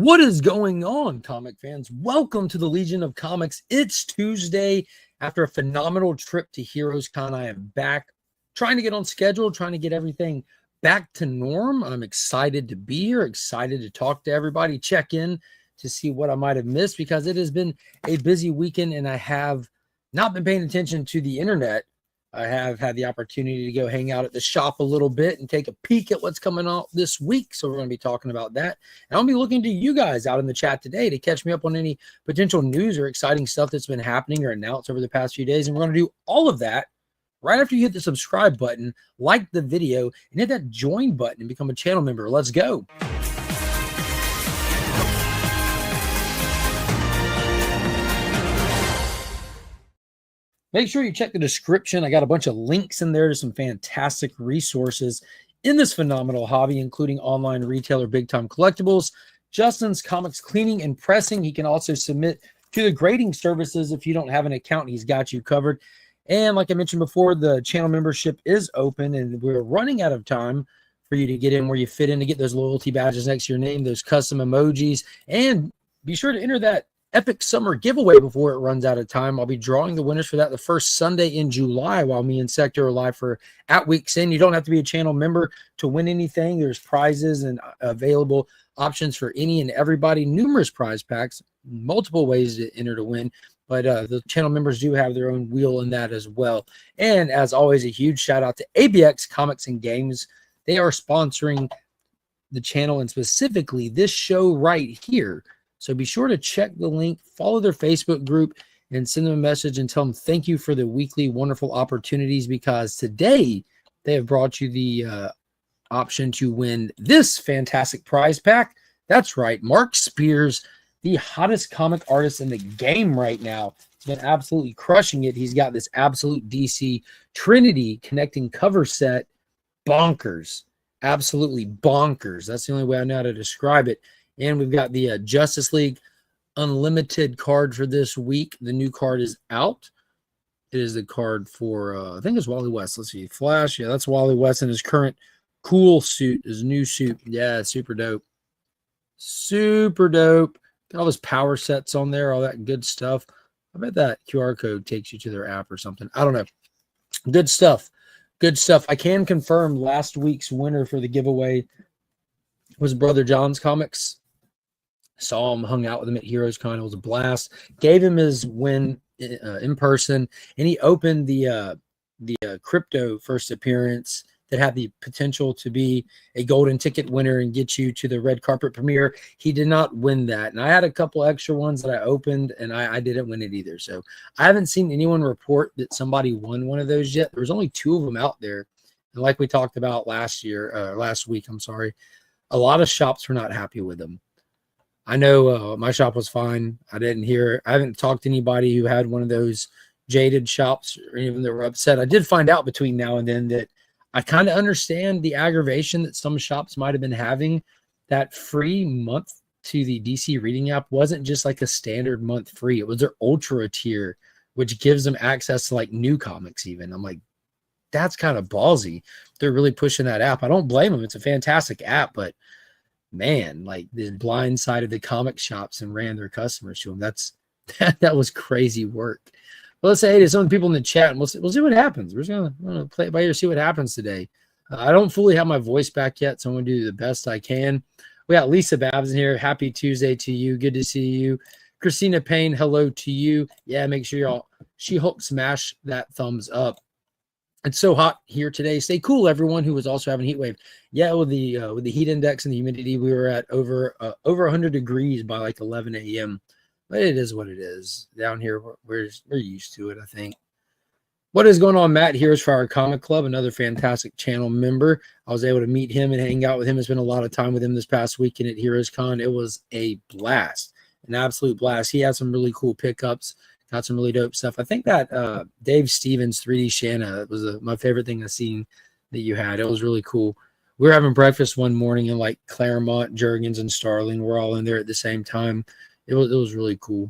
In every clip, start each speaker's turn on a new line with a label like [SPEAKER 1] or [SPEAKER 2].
[SPEAKER 1] What is going on, comic fans? Welcome to the Legion of Comics. It's Tuesday. After a phenomenal trip to Heroes Con, I am back trying to get on schedule, trying to get everything back to norm. I'm excited to be here, excited to talk to everybody, check in to see what I might have missed because it has been a busy weekend and I have not been paying attention to the internet. I have had the opportunity to go hang out at the shop a little bit and take a peek at what's coming out this week. So we're going to be talking about that. And I'll be looking to you guys out in the chat today to catch me up on any potential news or exciting stuff that's been happening or announced over the past few days. And we're going to do all of that right after you hit the subscribe button, like the video, and hit that join button and become a channel member. Let's go. Make sure you check the description. I got a bunch of links in there to some fantastic resources in this phenomenal hobby, including online retailer Big Time Collectibles, Justin's Comics Cleaning and Pressing. He can also submit to the grading services. If you don't have an account, he's got you covered. And like I mentioned before, the channel membership is open, and we're running out of time for you to get in where you fit in to get those loyalty badges next to your name, those custom emojis, and be sure to enter that epic summer giveaway before it runs out of time. I'll be drawing the winners for that the first Sunday in July while me and Sector are live for at Weeks In. You don't have to be a channel member to win anything. There's prizes and available options for any and everybody, numerous prize packs, multiple ways to enter to win. But the channel members do have their own wheel in that as well. And as always, a huge shout out to ABX Comics and Games. They are sponsoring the channel and specifically this show right here. So be sure to check the link, follow their Facebook group, and send them a message and tell them thank you for the weekly wonderful opportunities, because today they have brought you the option to win this fantastic prize pack. That's right, Mark Spears, the hottest comic artist in the game right now. He's been absolutely crushing it. He's got this absolute DC Trinity connecting cover set. Bonkers. Absolutely bonkers. That's the only way I know how to describe it. And we've got the Justice League Unlimited card for this week. The new card is out. It is the card for, I think it's Wally West. Let's see. Flash. Yeah, that's Wally West in his current cool suit, his new suit. Yeah, super dope. Super dope. Got all those power sets on there, all that good stuff. I bet that QR code takes you to their app or something. I don't know. Good stuff. Good stuff. I can confirm last week's winner for the giveaway was Brother John's Comics. Saw him, hung out with him at Heroes Con. It was a blast. Gave him his win in person, and he opened the crypto first appearance that had the potential to be a golden ticket winner and get you to the red carpet premiere. He did not win that, and I had a couple extra ones that I opened, and I didn't win it either. So I haven't seen anyone report that somebody won one of those yet. There was only 2 of them out there, and like we talked about last week, I'm sorry, a lot of shops were not happy with them. I know my shop was fine. I haven't talked to anybody who had one of those jaded shops or even that were upset. I did find out between now and then that I kind of understand the aggravation that some shops might have been having. That free month to the DC Reading app wasn't just like a standard month free. It was their ultra tier, which gives them access to like new comics even. I'm like, that's kind of ballsy. They're really pushing that app. I don't blame them. It's a fantastic app, but man, like they blindsided the comic shops and ran their customers to them. That was crazy work. Well, let's say hey to some of the people in the chat, and we'll see what happens. We're just gonna play it by ear, see what happens today. I don't fully have my voice back yet, so I'm gonna do the best I can. We got Lisa Babs in here. Happy Tuesday to you. Good to see you. Christina Payne, hello to you. Yeah, make sure y'all She-Hulk smash that thumbs up. It's so hot here today. Stay cool, everyone who was also having a heat wave. Yeah, with the heat index and the humidity, we were at over 100 degrees by like 11 a.m. But it is what it is. Down here, we're used to it, I think. What is going on, Matt? Here's for our comic club, another fantastic channel member. I was able to meet him and hang out with him. I spent a lot of time with him this past weekend at Heroes Con. It was a blast, an absolute blast. He had some really cool pickups. Got some really dope stuff. I think that Dave Stevens 3D Shanna was my favorite thing I've seen that you had. It was really cool. We were having breakfast one morning in like Claremont, Jurgens, and Starling. We're all in there at the same time. It was really cool.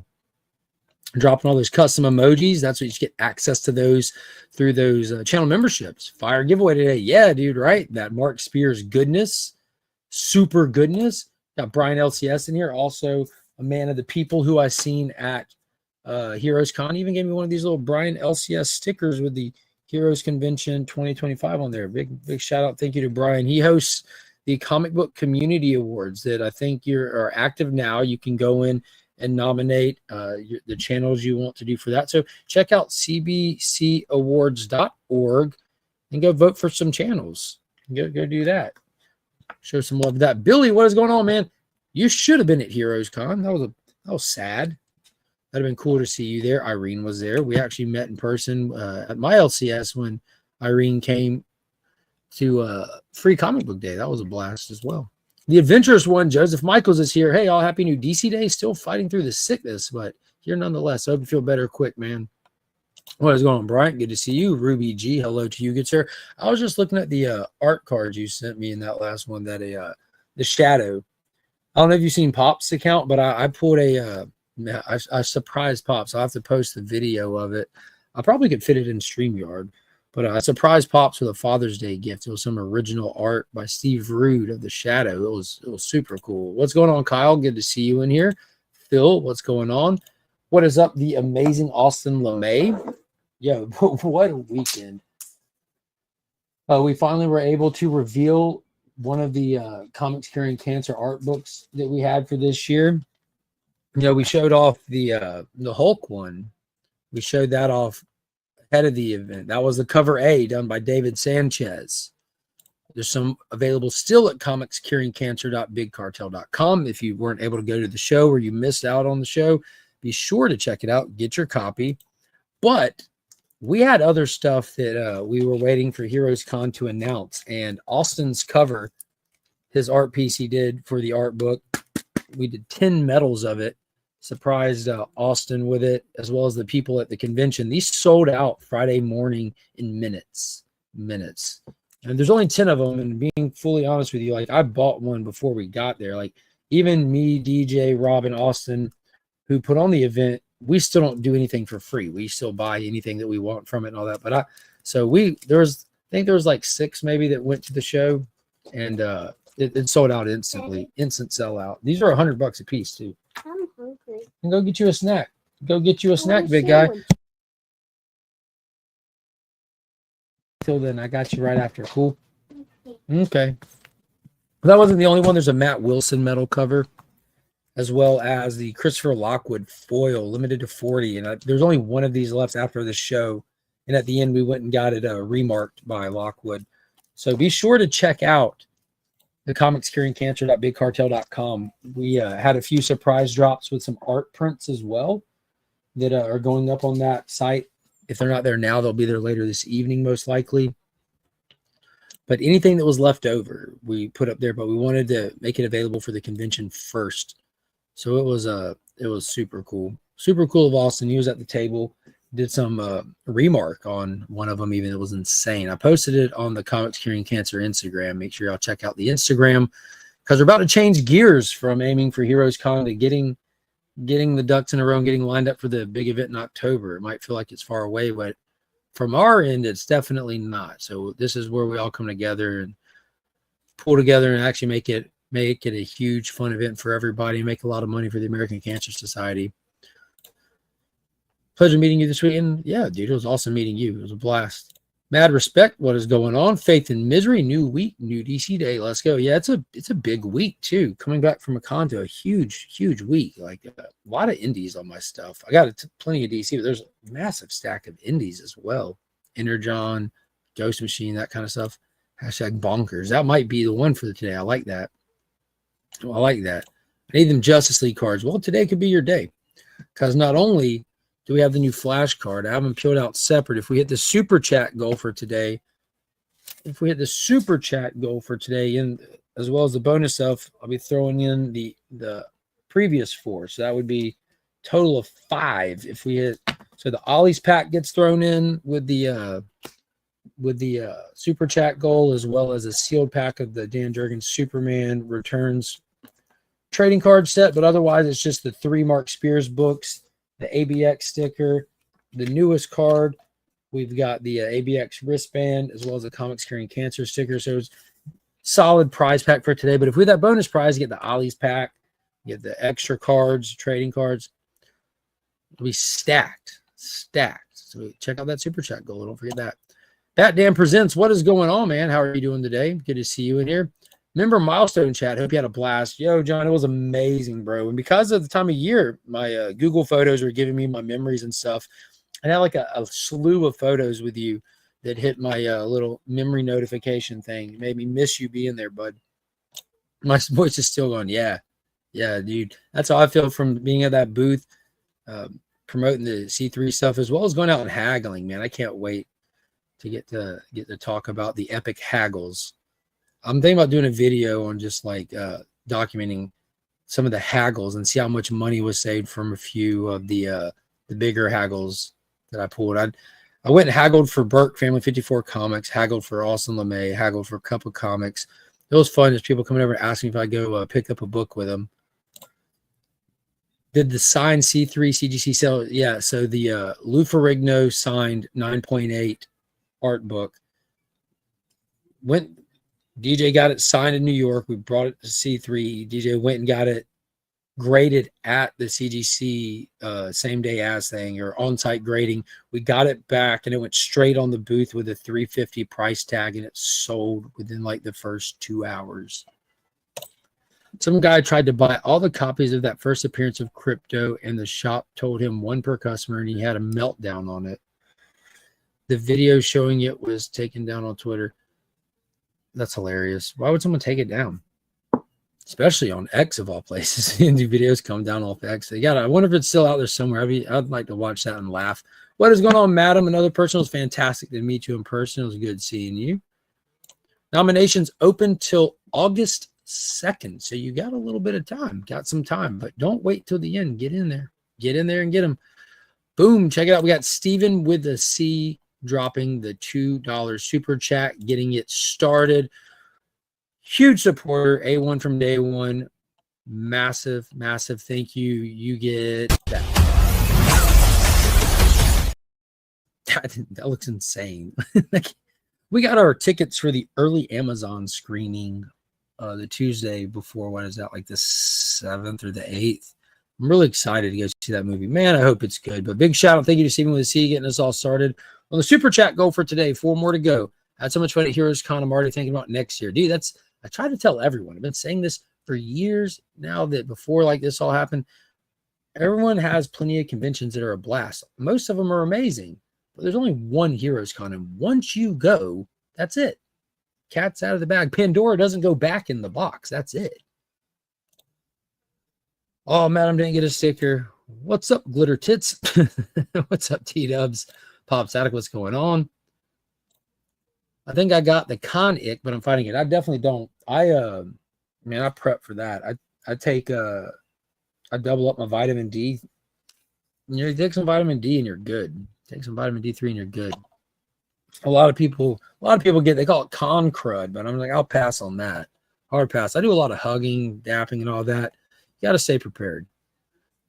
[SPEAKER 1] Dropping all those custom emojis. That's what you get access to those through those channel memberships. Fire giveaway today. Yeah, dude, right? That Mark Spears goodness, super goodness. Got Brian LCS in here, also a man of the people who I seen at Heroes Con. Even gave me one of these little Brian LCS stickers with the Heroes Convention 2025 on there. Big shout out. Thank you to Brian. He hosts the Comic Book Community Awards that I think are active now. You can go in and nominate the channels you want to do for that. So check out cbcawards.org and go vote for some channels. Go do that. Show some love to that. Billy, what is going on, man? You should have been at Heroes Con. That was sad. That'd have been cool to see you there. Irene was there. We actually met in person at my LCS when Irene came to Free Comic Book Day. That was a blast as well. The adventurous one, Joseph Michaels, is here. Hey, all, happy new DC Day. Still fighting through the sickness, but here nonetheless. I hope you feel better quick, man. What is going on, Brian? Good to see you. Ruby G, hello to you, good sir. I was just looking at the art cards you sent me in that last one, that the Shadow. I don't know if you've seen Pop's account, but I pulled I surprised Pops. I'll have to post the video of it. I probably could fit it in StreamYard, but I surprised Pops with a Father's Day gift. It was some original art by Steve Rude of the Shadow. It was super cool. What's going on, Kyle? Good to see you in here. Phil, what's going on? What is up, the amazing Austin LeMay? Yo, what a weekend. We finally were able to reveal one of the Comics Curing Cancer art books that we had for this year. You know, we showed off the Hulk one. We showed that off ahead of the event. That was the cover A done by David Sanchez. There's some available still at comicscuringcancer.bigcartel.com. If you weren't able to go to the show or you missed out on the show, be sure to check it out. Get your copy. But we had other stuff that we were waiting for Heroes Con to announce. And Austin's cover, his art piece he did for the art book, we did 10 medals of it. Surprised Austin with it, as well as the people at the convention. These sold out Friday morning in minutes. And there's only 10 of them. And being fully honest with you, like, I bought one before we got there. Like, even me, DJ, Rob, and Austin, who put on the event, we still don't do anything for free. We still buy anything that we want from it and all that. But I think there was like 6 maybe that went to the show, and it sold out instantly. Instant sellout. These are $100 a piece too.
[SPEAKER 2] I'm hungry.
[SPEAKER 1] And go get you a snack. Go get you a snack, big guy. Till then, I got you right after. Cool. Okay. That wasn't the only one. There's a Matt Wilson metal cover, as well as the Christopher Lockwood foil, limited to 40. And there's only one of these left after the show. And at the end, we went and got it remarked by Lockwood. So be sure to check out the comicscuringcancer.bigcartel.com. We had a few surprise drops with some art prints as well that are going up on that site. If they're not there now, they'll be there later this evening, most likely. But anything that was left over, we put up there, but we wanted to make it available for the convention first. So it was super cool. Super cool of Austin. He was at the table, did some remark on one of them, even. It was insane. I posted it on the Comics Curing Cancer Instagram. Make sure y'all check out the Instagram, because we're about to change gears from aiming for Heroes Con to getting the ducks in a row and getting lined up for the big event in October. It might feel like it's far away, but from our end, it's definitely not. So this is where we all come together and pull together and actually make it a huge fun event for everybody and make a lot of money for the American Cancer Society. Pleasure meeting you this weekend. Yeah, dude, it was awesome meeting you. It was a blast. Mad respect. What is going on? Faith and Misery. New week, new DC day. Let's go. Yeah, it's a big week too. Coming back from a con to a huge week. Like a lot of indies on my stuff. I got plenty of DC, but there's a massive stack of indies as well. Energon, Ghost Machine, that kind of stuff. Hashtag bonkers. That might be the one for today. I like that. I need them Justice League cards. Well, today could be your day, because not only do we have the new Flash card, I have them peeled out separate. If we hit the super chat goal for today, and as well as the bonus stuff, I'll be throwing in the previous 4. So that would be total of 5 if we hit. So the Ollie's pack gets thrown in with the super chat goal, as well as a sealed pack of the Dan Jurgens Superman Returns trading card set. But otherwise, it's just the 3 Mark Spears books, the ABX sticker, the newest card. We've got the ABX wristband, as well as the Comics Curing Cancer sticker. So it's solid prize pack for today. But if we have that bonus prize, you get the Ollie's pack, you get the extra cards, trading cards. It'll be stacked. So check out that super chat goal. Don't forget that. Bat Dan Presents. What is going on, man? How are you doing today? Good to see you in here. Remember milestone chat. Hope you had a blast. Yo, John, it was amazing, bro. And because of the time of year, my Google photos were giving me my memories and stuff. I had like a slew of photos with you that hit my little memory notification thing. It made me miss you being there, bud. My voice is still going, yeah, dude. That's how I feel from being at that booth, promoting the C3 stuff, as well as going out and haggling, man. I can't wait to get to talk about the epic haggles. I'm thinking about doing a video on just like documenting some of the haggles and see how much money was saved from a few of the bigger haggles that I pulled. I went and haggled for Burke Family 54 Comics, haggled for Austin LeMay, haggled for a couple of comics. It was fun. There's people coming over and asking if I go pick up a book with them. Did the signed C3 CGC sell? Yeah, so the Lou Ferrigno signed 9.8 art book. DJ got it signed in New York. We brought it to C3. DJ went and got it graded at the CGC same day as thing, or on-site grading. We got it back and it went straight on the booth with a $350 price tag, and it sold within like the first 2 hours. Some guy tried to buy all the copies of that first appearance of Crypto, and the shop told him one per customer, and he had a meltdown on it. The video showing it was taken down on Twitter. That's hilarious. Why would someone take it down? Especially on X of all places. And the videos come down off X. I wonder if it's still out there somewhere. I'd like to watch that and laugh. What is going on, madam? Another person. It was fantastic to meet you in person. It was good seeing you. Nominations open till August 2nd. So you got a little bit of time. Got some time, but don't wait till the end. Get in there. Get in there and get them. Boom. Check it out. We got Steven with a C dropping the $2 super chat, getting it started. Huge supporter, A1 from day one. Massive thank you. You get that. That looks insane. We got our tickets for the early Amazon screening the Tuesday before. What is that, like the 7th or the 8th? I'm really excited to go see that movie. Man, I hope it's good. But big shout out. Thank you to Steven with a C getting us all started. On the super chat goal for today, 4 more to go. I had so much fun at Heroes Con. I'm already thinking about next year. Dude, I try to tell everyone. I've been saying this for years now, that before like this all happened, everyone has plenty of conventions that are a blast. Most of them are amazing, but there's only one Heroes Con. And once you go, that's it. Cat's out of the bag. Pandora doesn't go back in the box. That's it. Oh, madam didn't get a sticker. What's up, Glitter Tits? What's up, T-Dubs? Pop Static, what's going on? I think I got the con ick, but I'm fighting it. I definitely don't. I prep for that. I take I double up my vitamin D. You take some vitamin D and you're good. Take some vitamin D3 and you're good. A lot of people they call it con crud, but I'm like, I'll pass on that. Hard pass. I do a lot of hugging, dapping, and all that. You gotta stay prepared.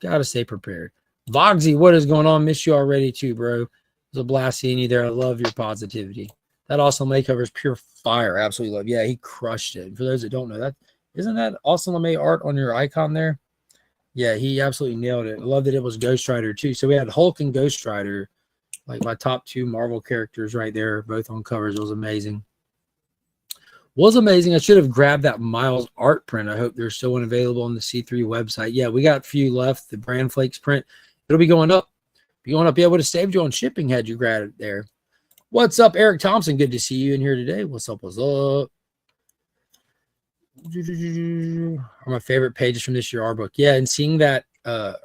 [SPEAKER 1] Vogsy, what is going on? Miss you already too, bro. It was a blast seeing you there. I love your positivity. That Awesome makeover is pure fire. Absolutely love. Yeah, he crushed it. And for those that don't know, isn't that Awesome LeMay art on your icon there? Yeah, he absolutely nailed it. I love that it was Ghost Rider too. So we had Hulk and Ghost Rider, like my top 2 Marvel characters right there, both on covers. It was amazing. I should have grabbed that Miles art print. I hope there's still one available on the C3 website. Yeah, we got a few left. The Brand Flakes print. It'll be going up. Be able to save you on shipping had you grabbed it there. What's up, Eric Thompson? Good to see you in here today. What's up? Are my favorite pages from this year art book. Yeah, and seeing that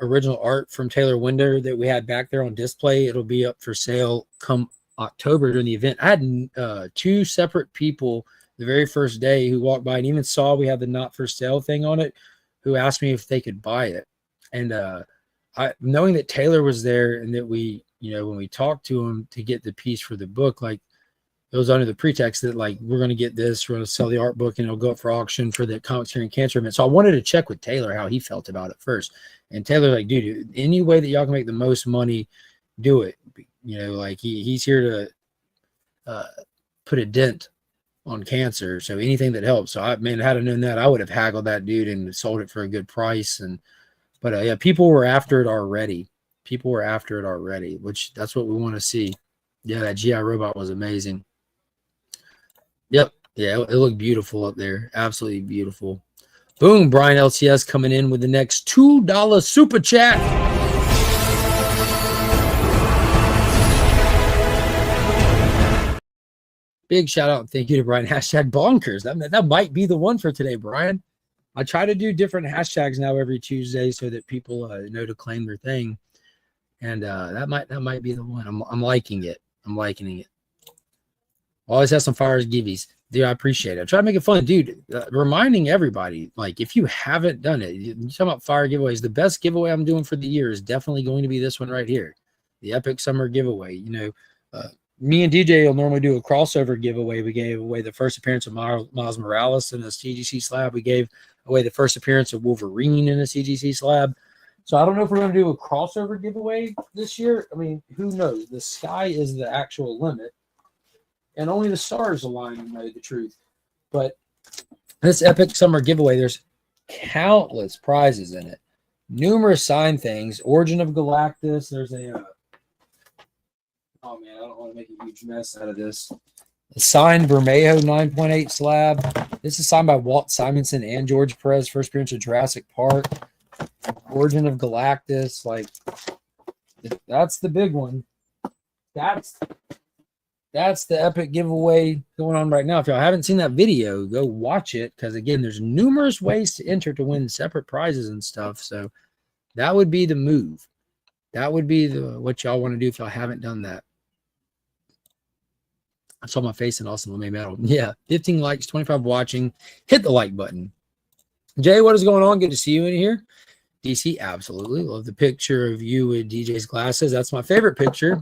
[SPEAKER 1] original art from Taylor Winder that we had back there on display, it'll be up for sale come October during the event. I had 2 separate people the very first day who walked by and even saw we had the not for sale thing on it, who asked me if they could buy it. And I, knowing that Taylor was there and that we, when we talked to him to get the piece for the book, like it was under the pretext that like, we're going to get this, we're going to sell the art book and it'll go up for auction for the Comics Curing Cancer event. So I wanted to check with Taylor how he felt about it first. And Taylor's like, dude, any way that y'all can make the most money, do it. Like he's here to put a dent on cancer. So anything that helps. So I mean, had I known that, I would have haggled that dude and sold it for a good price. But yeah, people were after it already. People were after it already, which that's what we want to see. Yeah, that GI robot was amazing. Yep. Yeah, it looked beautiful up there. Absolutely beautiful. Boom, Brian LCS coming in with the next $2 super chat. Big shout out and thank you to Brian. Hashtag bonkers. That might be the one for today, Brian. I try to do different hashtags now every Tuesday so that people know to claim their thing. And that might be the one. I'm liking it. I'm liking it. Always have some fires giveies. Dude, I appreciate it. I try to make it fun. Dude, reminding everybody, like, if you haven't done it, you're talking about fire giveaways. The best giveaway I'm doing for the year is definitely going to be this one right here, the Epic Summer Giveaway. You know, me and DJ will normally do a crossover giveaway. We gave away the first appearance of Miles Morales in a CGC slab. We gave away the first appearance of Wolverine in a CGC slab. So I don't know if we're going to do a crossover giveaway this year. I mean, who knows? The sky is the actual limit. And only the stars align to know the truth. But this Epic Summer Giveaway, there's countless prizes in it. Numerous signed things. Origin of Galactus. There's a... oh, man, I don't want to make a huge mess out of this. A signed Bermejo 9.8 slab. This is signed by Walt Simonson and George Perez. First appearance of Jurassic Park. Origin of Galactus. Like, that's the big one. That's the epic giveaway going on right now. If y'all haven't seen that video, go watch it. Because, again, there's numerous ways to enter to win separate prizes and stuff. So that would be the move. That would be what y'all want to do if y'all haven't done that. I saw my face in Austin LeMay Metal. Yeah, 15 likes, 25 watching. Hit the like button. Jay, what is going on? Good to see you in here. DC, absolutely. Love the picture of you with DJ's glasses. That's my favorite picture.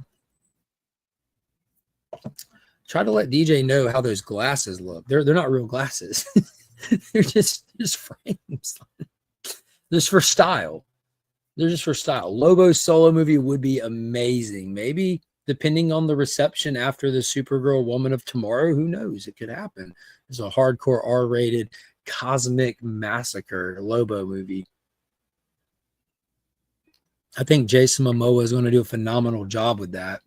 [SPEAKER 1] Try to let DJ know how those glasses look. They're not real glasses. They're just frames. Just for style. They're just for style. Lobo's solo movie would be amazing. Maybe depending on the reception after the Supergirl Woman of Tomorrow, who knows? It could happen. It's a hardcore R-rated cosmic massacre Lobo movie. I think Jason Momoa is going to do a phenomenal job with that.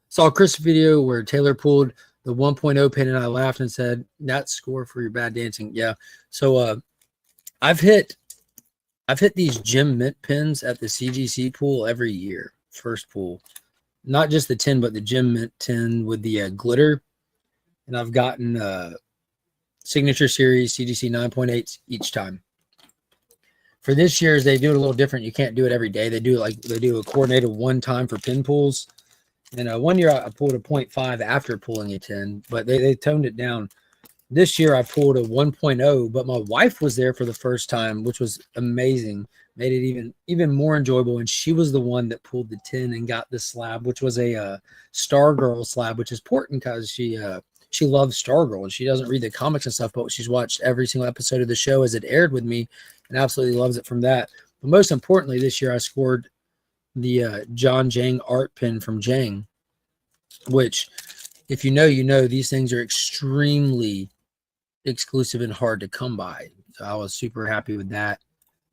[SPEAKER 1] Saw a Chris video where Taylor pulled the 1.0 pin and I laughed and said, "That score for your bad dancing." Yeah. So I've hit these gem mint pins at the CGC pool every year. First pool. Not just the 10, but the gem mint 10 with the glitter. And I've gotten signature series CGC 9.8s each time. For this year's, they do it a little different. You can't do it every day. They do a coordinated one time for pin pulls. And one year I pulled a 0.5 after pulling a 10, but they toned it down. This year I pulled a 1.0, but my wife was there for the first time, which was amazing. Made it even more enjoyable. And she was the one that pulled the 10 and got the slab, which was a Stargirl slab, which is important because she loves Stargirl and she doesn't read the comics and stuff, but she's watched every single episode of the show as it aired with me and absolutely loves it from that. But most importantly, this year I scored the John Jang art pin from Jang, which if you know, these things are extremely exclusive and hard to come by. So I was super happy with that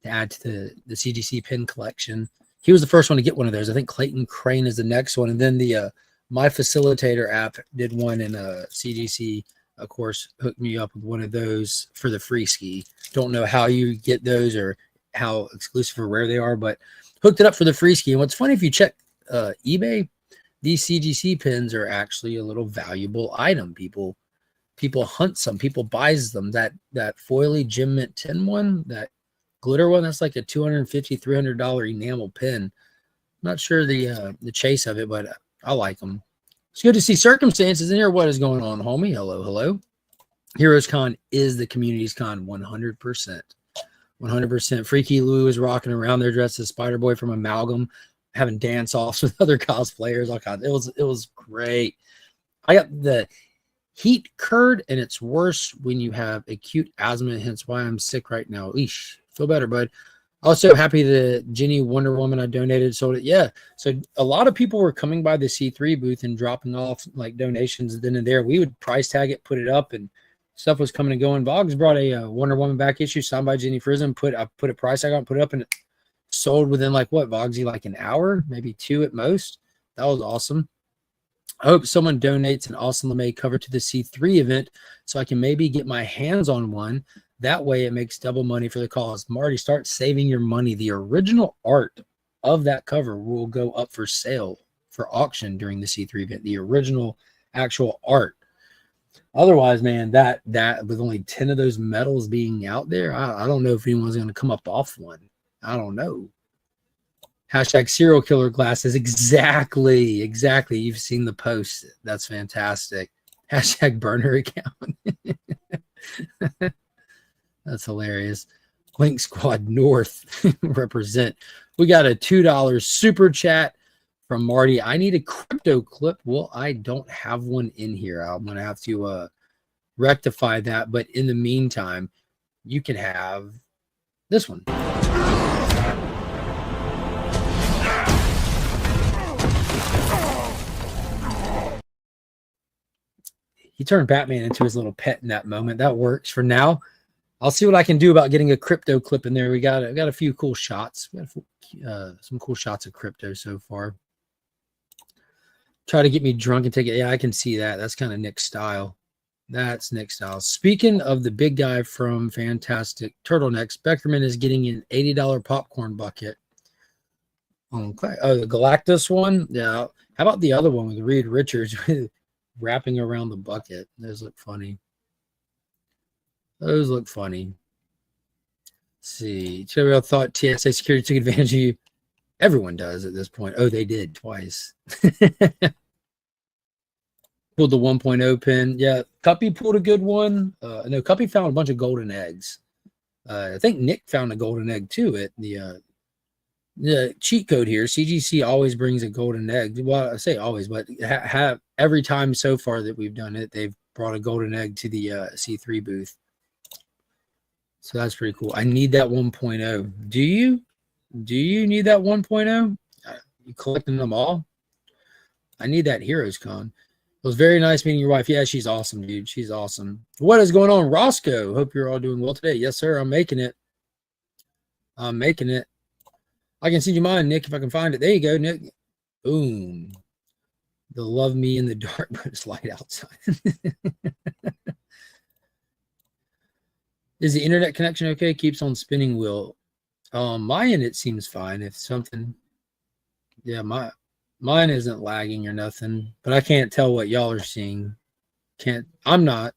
[SPEAKER 1] to add to the CGC pin collection. He was the first one to get one of those. I think Clayton Crane is the next one. And then the My Facilitator app did one in CGC, of course, hooked me up with one of those for the free ski. Don't know how you get those or how exclusive or rare they are, but hooked it up for the free ski. And what's funny, if you check eBay, these CGC pins are actually a little valuable item. People hunt some, people buys them. That foily gem mint 10 one, that glitter one, that's like a $250, $300 enamel pin. I'm not sure the chase of it, but I like them. It's good to see Circumstances in here. What is going on, homie? Hello. Heroes Con is the community's con, 100%. 100%. Freaky Lou is rocking around there dressed as Spider-Boy from Amalgam, having dance-offs with other cosplayers. All kinds. It was great. I got the heat curd, and it's worse when you have acute asthma, hence why I'm sick right now. Eesh. Feel better, bud. Also happy that Jenny Wonder Woman I donated sold it. Yeah. So a lot of people were coming by the C3 booth and dropping off like donations then and there. We would price tag it, put it up, and stuff was coming and going. Boggs brought a Wonder Woman back issue signed by Jenny Frism. I put a price tag on, put it up, and it sold within like what, Boggsy, like an hour, maybe 2 at most. That was awesome. I hope someone donates an awesome LeMay cover to the C3 event so I can maybe get my hands on one. That way it makes double money for the cause. Marty, start saving your money. The original art of that cover will go up for sale for auction during the C3 event. The original actual art. Otherwise, man, that with only 10 of those medals being out there, I don't know if anyone's going to come up off one. I don't know. Hashtag serial killer glasses. Exactly. You've seen the post. That's fantastic. Hashtag burner account. That's hilarious. Link Squad North represent. We got a $2 super chat from Marty. I need a crypto clip. Well, I don't have one in here. I'm going to have to rectify that. But in the meantime, you can have this one. He turned Batman into his little pet in that moment. That works for now. I'll see what I can do about getting a crypto clip in there. We got a few cool shots. We got some cool shots of crypto so far. Try to get me drunk and take it. Yeah, I can see that. That's kind of Nick's style. That's Nick's style. Speaking of the big guy from Fantastic Turtlenecks, Beckerman is getting an $80 popcorn bucket. Okay. Oh, the Galactus one? Yeah. How about the other one with Reed Richards wrapping around the bucket? Those look funny. Those look funny. Let's see. Cheerio thought TSA security took advantage of you. Everyone does at this point. Oh, they did twice. Pulled the 1.0 pin. Yeah, Cuppy pulled a good one. No, Cuppy found a bunch of golden eggs. I think Nick found a golden egg too at the cheat code here. CGC always brings a golden egg. Well, I say always, but have every time so far that we've done it, they've brought a golden egg to the C3 booth. So that's pretty cool. I need that 1.0. Do you? Do you need that 1.0? You collecting them all? I need that Heroes Con. It was very nice meeting your wife. Yeah, she's awesome, dude. She's awesome. What is going on, Roscoe? Hope you're all doing well today. Yes, sir. I'm making it. I'm making it. I can send you mine, Nick, if I can find it. There you go, Nick. Boom. They'll love me in the dark, but it's light outside. Is the internet connection okay? Keeps on spinning wheel. My end, it seems fine. If something, yeah, mine isn't lagging or nothing, but I can't tell what y'all are seeing. I'm not.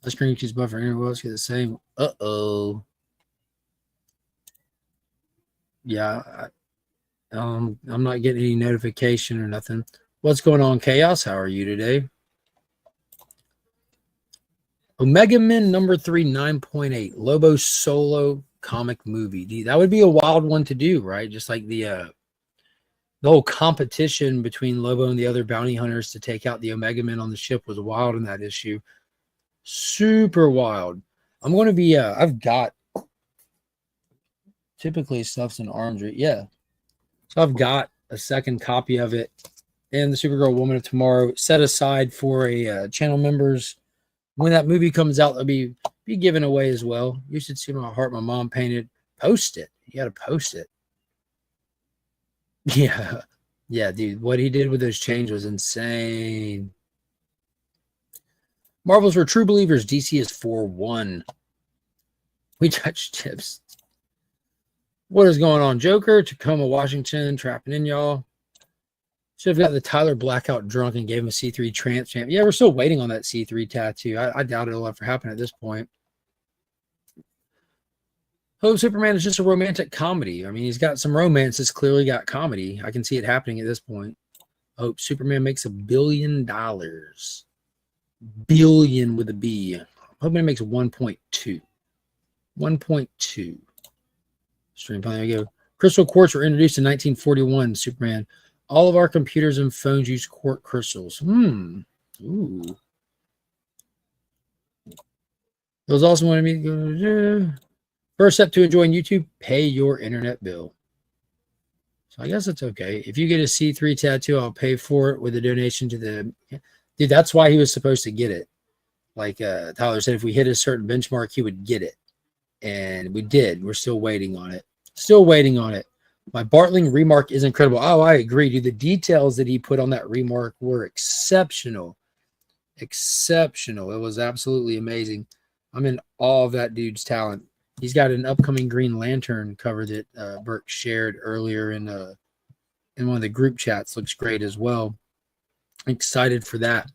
[SPEAKER 1] The screen keeps buffering. Everyone else get the same. Uh-oh. Yeah, I'm not getting any notification or nothing. What's going on, Chaos? How are you today? Omega Men number 3, 9.8. Lobo solo comic movie. That would be a wild one to do, right? Just like the whole competition between Lobo and the other bounty hunters to take out the Omega Men on the ship was wild in that issue. Super wild. I'm going to be, I've got, typically stuff's in arms, right? Yeah. So I've got a second copy of it and the Supergirl Woman of Tomorrow set aside for a channel members. When that movie comes out, it'll be given away as well. You should see my heart my mom painted. Post it. You got to post it. Yeah. Yeah, dude. What he did with those chains was insane. Marvel's for true believers. DC is 4-1. We touch tips. What is going on, Joker? Tacoma, Washington, trapping in y'all. Should have got the Tyler Blackout drunk and gave him a C3 trance champ. Yeah, we're still waiting on that C3 tattoo. I doubt it'll ever happen at this point. Hope Superman is just a romantic comedy. I mean, he's got some romance. It's clearly got comedy. I can see it happening at this point. Hope Superman makes $1 billion. Billion with a B. Hoping it makes 1.2. 1.2. Stream plan. There you go. Crystal quartz were introduced in 1941. Superman. All of our computers and phones use quartz crystals. Ooh. Those also wanted me to go. First step to enjoying YouTube, pay your internet bill. So I guess it's okay. If you get a C3 tattoo, I'll pay for it with a donation to the... Dude, that's why he was supposed to get it. Like Tyler said, if we hit a certain benchmark, he would get it. And we did. We're still waiting on it. Still waiting on it. My Bartling remark is incredible. Oh, I agree, dude. The details that he put on that remark were exceptional. Exceptional. It was absolutely amazing. I'm in awe of that dude's talent. He's got an upcoming Green Lantern cover that Burke shared earlier in one of the group chats. Looks great as well. I'm excited for that.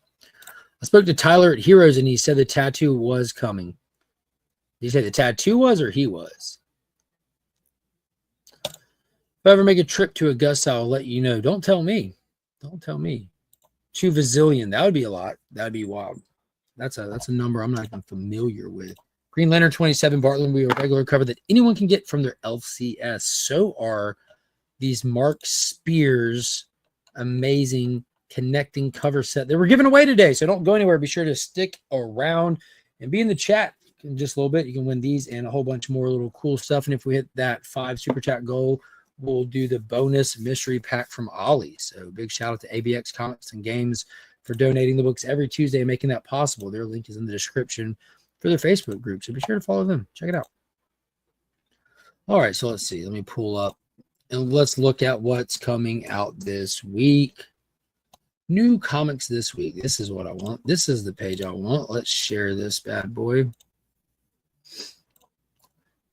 [SPEAKER 1] I spoke to Tyler at Heroes, and he said the tattoo was coming. Did you say the tattoo was or he was? If I ever make a trip to Augusta, I'll let you know. Don't tell me. Don't tell me. 2 bazillion. That would be a lot. That would be wild. That's a number I'm not even familiar with. Green Lantern 27 Bartland, we have a regular cover that anyone can get from their LCS. So are these Mark Spears amazing connecting cover set that we're giving away today. So don't go anywhere. Be sure to stick around and be in the chat in just a little bit. You can win these and a whole bunch more little cool stuff. And if we hit that 5 super chat goal, we'll do the bonus mystery pack from Ollie. So big shout out to ABX Comics and Games for donating the books every Tuesday and making that possible. Their link is in the description for their Facebook group. So be sure to follow them. Check it out. All right. So let's see. Let me pull up and let's look at what's coming out this week. New comics this week. This is what I want. This is the page I want. Let's share this bad boy.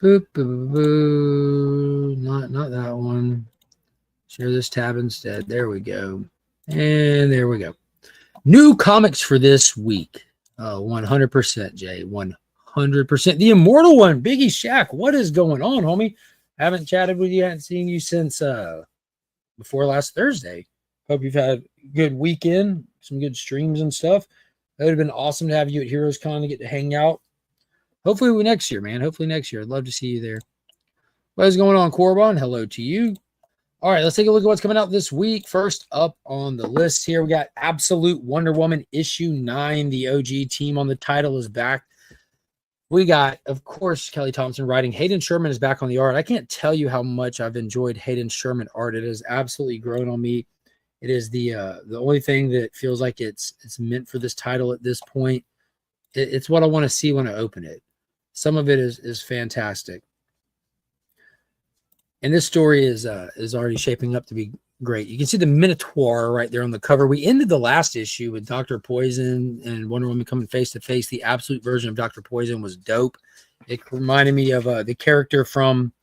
[SPEAKER 1] Boop, boop, boop. Not that one. Share this tab instead. There we go. And there we go. New comics for this week. 100%, Jay. 100%. The Immortal One, Biggie Shack. What is going on, homie? Haven't chatted with you. Haven't seen you since before last Thursday. Hope you've had a good weekend, some good streams and stuff. It would have been awesome to have you at Heroes Con to get to hang out. Hopefully next year, man. Hopefully next year. I'd love to see you there. What is going on, Corbin? Hello to you. All right, let's take a look at what's coming out this week. First up on the list here, we got Absolute Wonder Woman issue 9. The OG team on the title is back. We got, of course, Kelly Thompson writing. Hayden Sherman is back on the art. I can't tell you how much I've enjoyed Hayden Sherman art. It has absolutely grown on me. It is the only thing that feels like it's meant for this title at this point. It's what I want to see when I open it. Some of it is fantastic. And this story is already shaping up to be great. You can see the Minotaur right there on the cover. We ended the last issue with Dr. Poison and Wonder Woman coming face to face. The absolute version of Dr. Poison was dope. It reminded me of the character from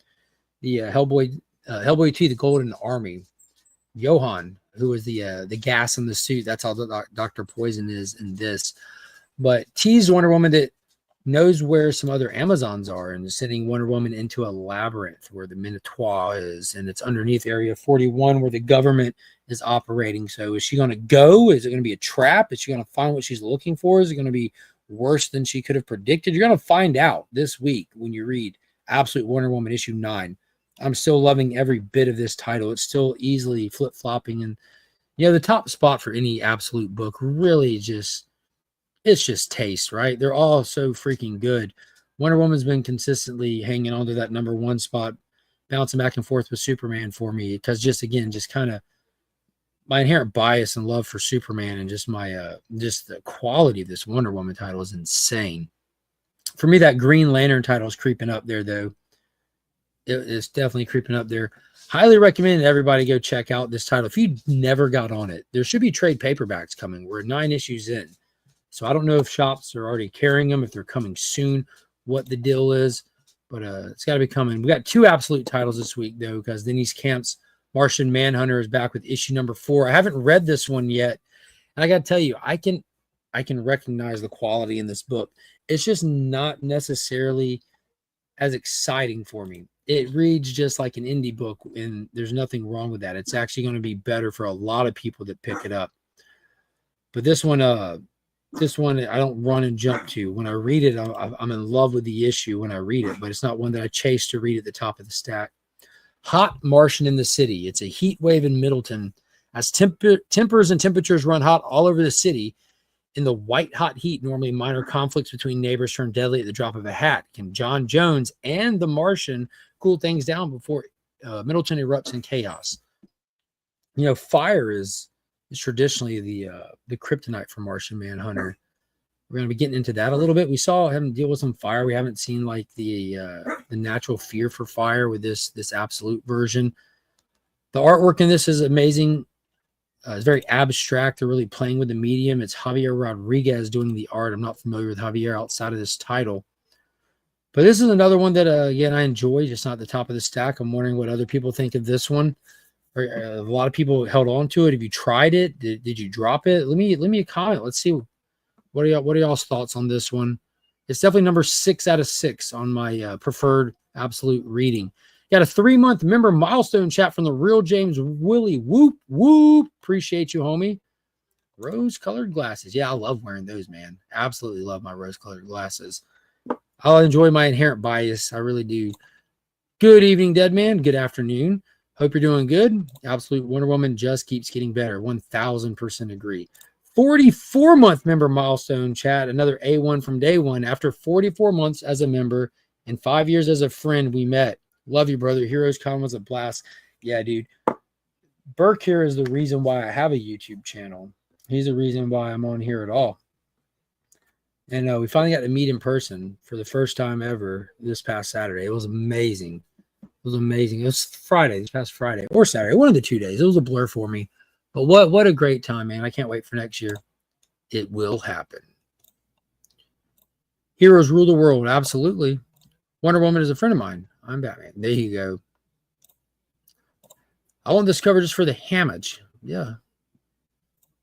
[SPEAKER 1] the Hellboy 2, The Golden Army, Johan, who was the gas in the suit. That's how Dr. Poison is in this. But teased Wonder Woman that knows where some other Amazons are and is sending Wonder Woman into a labyrinth where the Minotaur is, and it's underneath Area 41 where the government is operating. So is she going to go? Is it going to be a trap? Is she going to find what she's looking for? Is it going to be worse than she could have predicted? You're going to find out this week when you read Absolute Wonder Woman issue 9. I'm still loving every bit of this title. It's still easily flip-flopping, and the top spot for any Absolute book really it's just taste, right? They're all so freaking good. Wonder Woman's been consistently hanging on to that number 1 spot, bouncing back and forth with Superman for me because just kind of my inherent bias and love for Superman and just my just the quality of this Wonder Woman title is insane. For me, that Green Lantern title is creeping up there, though. It's definitely creeping up there. Highly recommend everybody go check out this title. If you never got on it, there should be trade paperbacks coming. We're 9 issues in. So I don't know if shops are already carrying them, if they're coming soon, what the deal is, but it's got to be coming. We got 2 Absolute titles this week, though, because Denise Camp's Martian Manhunter is back with issue number 4. I haven't read this one yet, and I got to tell you, I can recognize the quality in this book. It's just not necessarily as exciting for me. It reads just like an indie book, and there's nothing wrong with that. It's actually going to be better for a lot of people that pick it up. But this one I don't run and jump to. When I read it, I'm in love with the issue when I read it, but it's not one that I chase to read at the top of the stack. Hot Martian in the City. It's a heat wave in Middleton. As tempers and temperatures run hot all over the city, In the white hot heat, normally minor conflicts between neighbors turn deadly at the drop of a hat. Can John Jones and the Martian cool things down before Middleton erupts in chaos? You know, fire is traditionally the kryptonite for Martian Manhunter. We're going to be getting into that a little bit. We saw him deal with some fire. We haven't seen like the natural fear for fire with this absolute version. The artwork in this is amazing. It's very abstract. They're really playing with the medium. It's Javier Rodriguez doing the art. I'm not familiar with Javier outside of this title. But this is another one that, again, I enjoy. Just not at the top of the stack. I'm wondering what other people think of this one. A lot of people held on to it. Have you tried it? Did you drop it? Let me a comment. Let's see. What are y'all's thoughts on this one? It's definitely number 6 out of 6 on my preferred absolute reading. Got a 3-month member milestone chat from the real James Willie. Whoop, whoop. Appreciate you, homie. Rose-colored glasses. Yeah, I love wearing those, man. Absolutely love my rose-colored glasses. I'll enjoy my inherent bias. I really do. Good evening, Dead Man. Good afternoon. Hope you're doing good. Absolute Wonder Woman just keeps getting better. 1,000% agree. 44-month member milestone chat. Another A1 from day one. After 44 months as a member and 5 years as a friend, we met. Love you, brother. Heroes Con was a blast. Yeah, dude. Burke here is the reason why I have a YouTube channel. He's the reason why I'm on here at all. And we finally got to meet in person for the first time ever this past Saturday. It was amazing. It was amazing. It was Friday, this past Friday, or Saturday, one of the 2 days. It was a blur for me. But what a great time, man. I can't wait for next year. It will happen. Heroes rule the world. Absolutely. Wonder Woman is a friend of mine. I'm Batman. There you go. I want this cover just for the hamage. Yeah.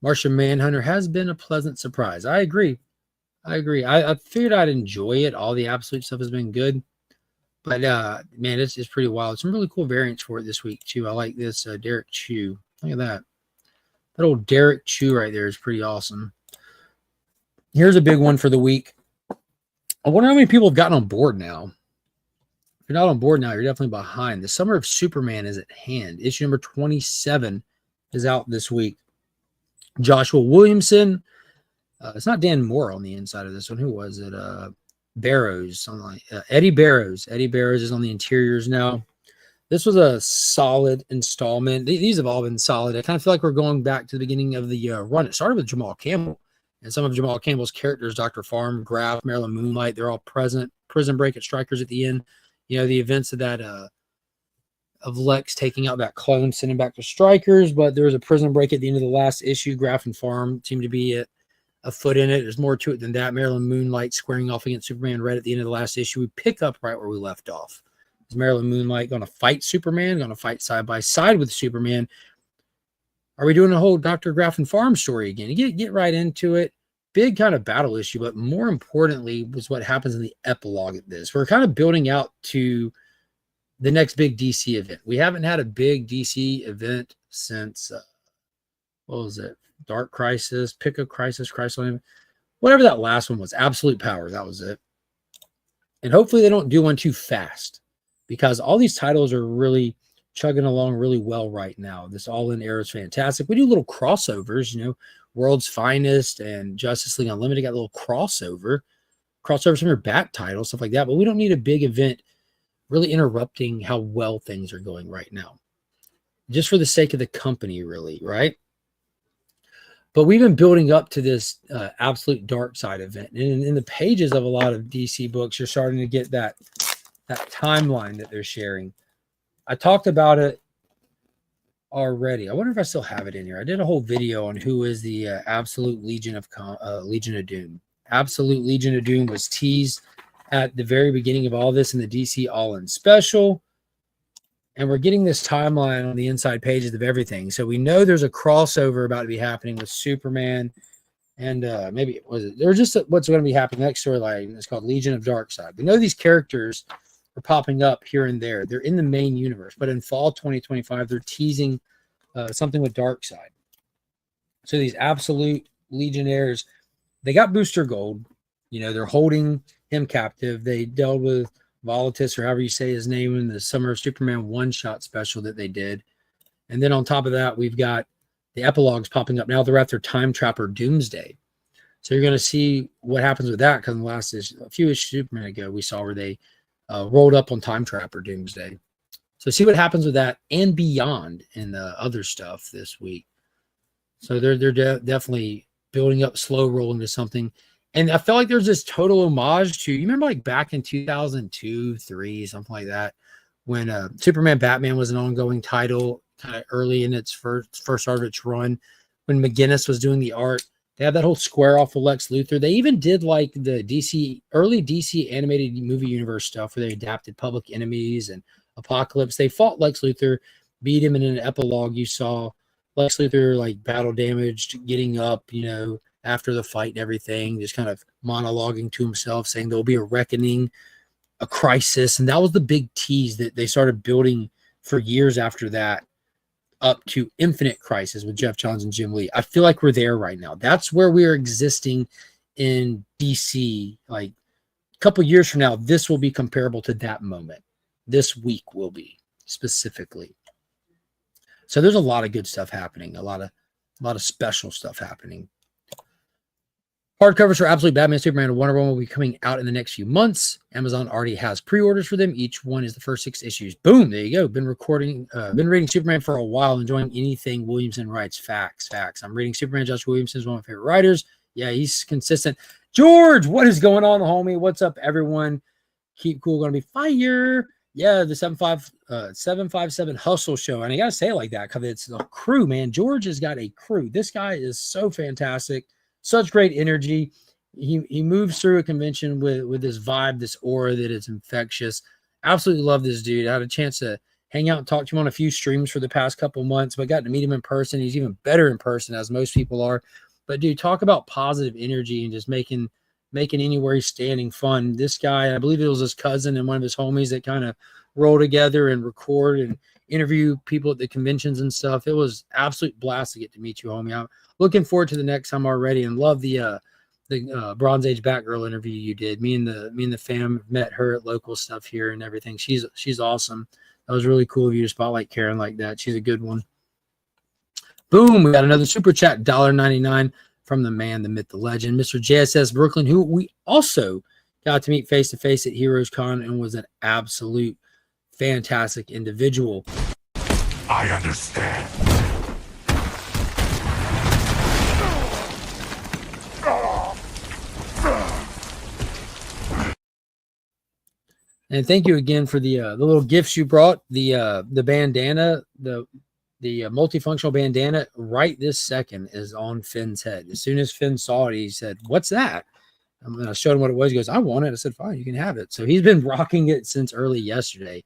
[SPEAKER 1] Martian Manhunter has been a pleasant surprise. I agree. I figured I'd enjoy it. All the absolute stuff has been good. But, man, it's pretty wild. Some really cool variants for it this week, too. I like this Derek Chew. Look at that. That old Derek Chew right there is pretty awesome. Here's a big one for the week. I wonder how many people have gotten on board now. If you're not on board now, you're definitely behind. The Summer of Superman is at hand. Issue number 27 is out this week. Joshua Williamson. It's not Dan Moore on the inside of this one. Who was it? Barrows. Something like Eddie Barrows. Eddie Barrows is on the interiors now. This was a solid installment. These have all been solid. I kind of feel like we're going back to the beginning of the run. It started with Jamal Campbell. And some of Jamal Campbell's characters, Dr. Farm, Graf, Marilyn Moonlight, they're all present. Prison Break at Strikers at the end. You know, the events of that, of Lex taking out that clone, sending back to Strikers. But there was a prison break at the end of the last issue. Graf and Farm seemed to be a foot in it. There's more to it than that. Marilyn Moonlight squaring off against Superman Red at the end of the last issue. We pick up right where we left off. Is Marilyn Moonlight going to fight Superman? Going to fight side by side with Superman? Are we doing a whole Dr. Graf and Farm story again? You get right into it. Big kind of battle issue, but more importantly was what happens in the epilogue of this. We're kind of building out to the next big DC event. We haven't had a big DC event since, what was it? Dark Crisis, Pick a Crisis, whatever that last one was. Absolute Power, that was it. And hopefully they don't do one too fast because all these titles are really chugging along really well right now. This All-In era is fantastic. We do little crossovers, you know, World's Finest and Justice League Unlimited got a little crossovers from your back title, stuff like that. But we don't need a big event really interrupting how well things are going right now. Just for the sake of the company, really, right? But we've been building up to this absolute dark side event. And in the pages of a lot of DC books, you're starting to get that timeline that they're sharing. I talked about it already. I wonder if I still have it in here. I did a whole video on who is the Absolute Legion of Doom. Absolute Legion of Doom was teased at the very beginning of all this in the DC All-In Special. And we're getting this timeline on the inside pages of everything. So we know there's a crossover about to be happening with Superman. And maybe, there's just what's going to be happening next storyline. It's called Legion of Darkseid. We know these characters are popping up here and there. They're in the main universe. But in fall 2025, they're teasing something with Darkseid. So these Absolute Legionnaires, they got Booster Gold. You know, they're holding him captive. They dealt with Volatus, or however you say his name, in the Summer of Superman one-shot special that they did. And then on top of that, we've got the epilogues popping up. Now they're after Time Trapper Doomsday. So you're going to see what happens with that, because in the last a few issues Superman ago, we saw where they rolled up on Time Trapper Doomsday. So see what happens with that and beyond in the other stuff this week. So they're definitely building up, slow rolling to something. And I felt like there's this total homage to, you remember like back in 2002, 3, something like that, when Superman Batman was an ongoing title, kind of early in its first start of its run, when McGinnis was doing the art. They had that whole square off of Lex Luthor. They even did like the early DC animated movie universe stuff where they adapted Public Enemies and Apocalypse. They fought Lex Luthor, beat him, in an epilogue you saw Lex Luthor like battle damaged, getting up, after the fight and everything, just kind of monologuing to himself, saying there'll be a reckoning, a crisis. And that was the big tease that they started building for years after that, up to Infinite Crisis with Jeff Johns and Jim Lee. I feel like we're there right now. That's where we are existing in DC. Like a couple years from now, this will be comparable to that moment. This week will be specifically. So there's a lot of good stuff happening. A lot of special stuff happening. Hardcovers for Absolute Batman, Superman, and Wonder Woman will be coming out in the next few months. Amazon already has pre-orders for them. Each one is the first 6 issues. Boom, there you go. Been reading Superman for a while, enjoying anything Williamson writes. Facts. I'm reading Superman. Josh Williamson is one of my favorite writers. Yeah, he's consistent. George, what is going on, homie? What's up, everyone? Keep cool. Going to be fire. Yeah, the 757 Hustle Show. And I got to say it like that because it's a crew, man. George has got a crew. This guy is so fantastic. Such great energy. He moves through a convention with this vibe, this aura that is infectious. Absolutely love this dude. I had a chance to hang out and talk to him on a few streams for the past couple months, but I got to meet him in person. He's even better in person, as most people are. But dude, talk about positive energy and just making anywhere he's standing fun. This guy, I believe it was his cousin and one of his homies that kind of roll together and record and interview people at the conventions and stuff. It was absolute blast to get to meet you, homie. I'm looking forward to the next time already, and love the Bronze Age Batgirl interview you did. Me and the fam met her at local stuff here and everything. She's awesome. That was really cool of you to spotlight Karen like that. She's a good one. Boom, we got another super chat, $1.99 from the man, the myth, the legend, Mr. JSS Brooklyn, who we also got to meet face to face at Heroes Con and was an absolute fantastic individual.
[SPEAKER 2] I understand.
[SPEAKER 1] And thank you again for the little gifts you brought. The bandana, the multifunctional bandana right this second is on Finn's head. As soon as Finn saw it, he said, "What's that?" And I showed him what it was. He goes, "I want it." I said, "Fine, you can have it." So he's been rocking it since early yesterday,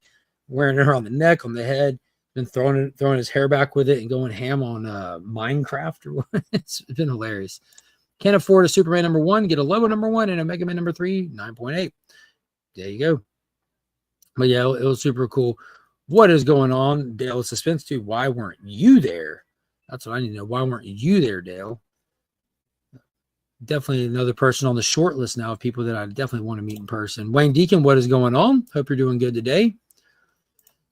[SPEAKER 1] wearing it on the neck, on the head, been throwing his hair back with it and going ham on Minecraft or what. It's been hilarious. Can't afford a Superman #1, get a Lobo #1 and a Mega Man #3, 9.8. There you go. But yeah, it was super cool. What is going on, Dale? Suspense 2. Why weren't you there? That's what I need to know. Why weren't you there, Dale? Definitely another person on the short list now of people that I definitely want to meet in person. Wayne Deacon, what is going on? Hope you're doing good today.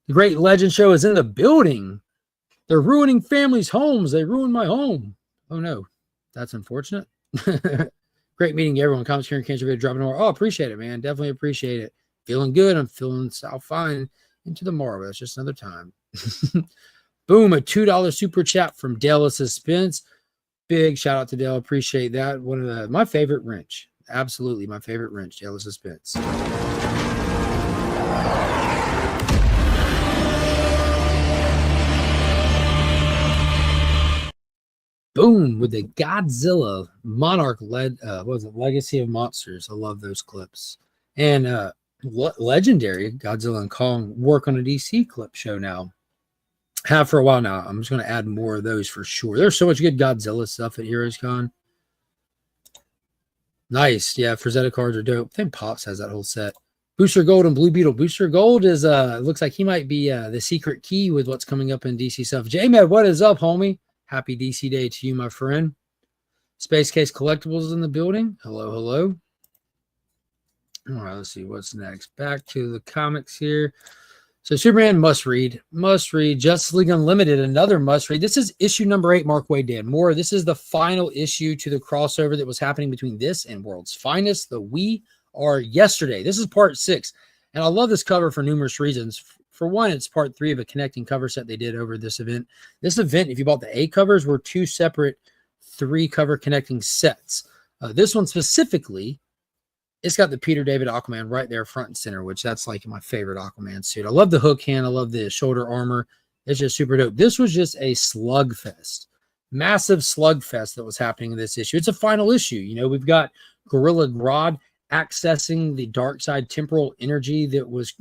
[SPEAKER 1] The Great Legend Show is in the building. They're ruining families' homes. They ruined my home. Oh, no. That's unfortunate. Great meeting everyone. Comments here in Cancer Video dropping more. Oh, appreciate it, man. Definitely appreciate it. Feeling good. I'm feeling so fine into the morrow. It's just another time. Boom. A $2 super chat from Dale of Suspense. Big shout out to Dale. Appreciate that. One of my favorite wrench. Absolutely my favorite wrench. Dale of Suspense. Boom, with the Godzilla Monarch Legacy of Monsters. I love those clips. And legendary Godzilla and Kong work on a DC clip show now. Have for a while now. I'm just going to add more of those for sure. There's so much good Godzilla stuff at Heroes Con. Nice. Yeah, Frazetta cards are dope. I think Pops has that whole set. Booster Gold and Blue Beetle. Booster Gold is looks like he might be the secret key with what's coming up in DC stuff. J-Med, what is up, homie? Happy DC Day to you, my friend. Space Case Collectibles in the building. Hello, hello. All right, let's see what's next. Back to the comics here. So Superman must read. Justice League Unlimited, another must read. This is issue number 8, Mark Waid, Dan Moore. This is the final issue to the crossover that was happening between this and World's Finest, the We Are Yesterday. This is part 6. And I love this cover for numerous reasons. For one, it's part 3 of a connecting cover set they did over this event. This event, if you bought the A covers, were 2 separate 3 cover connecting sets. This one specifically, it's got the Peter David Aquaman right there front and center, which that's like my favorite Aquaman suit. I love the hook hand. I love the shoulder armor. It's just super dope. This was just a slugfest, massive slugfest that was happening in this issue. It's a final issue. You know, we've got Gorilla Grodd accessing the dark side temporal energy that was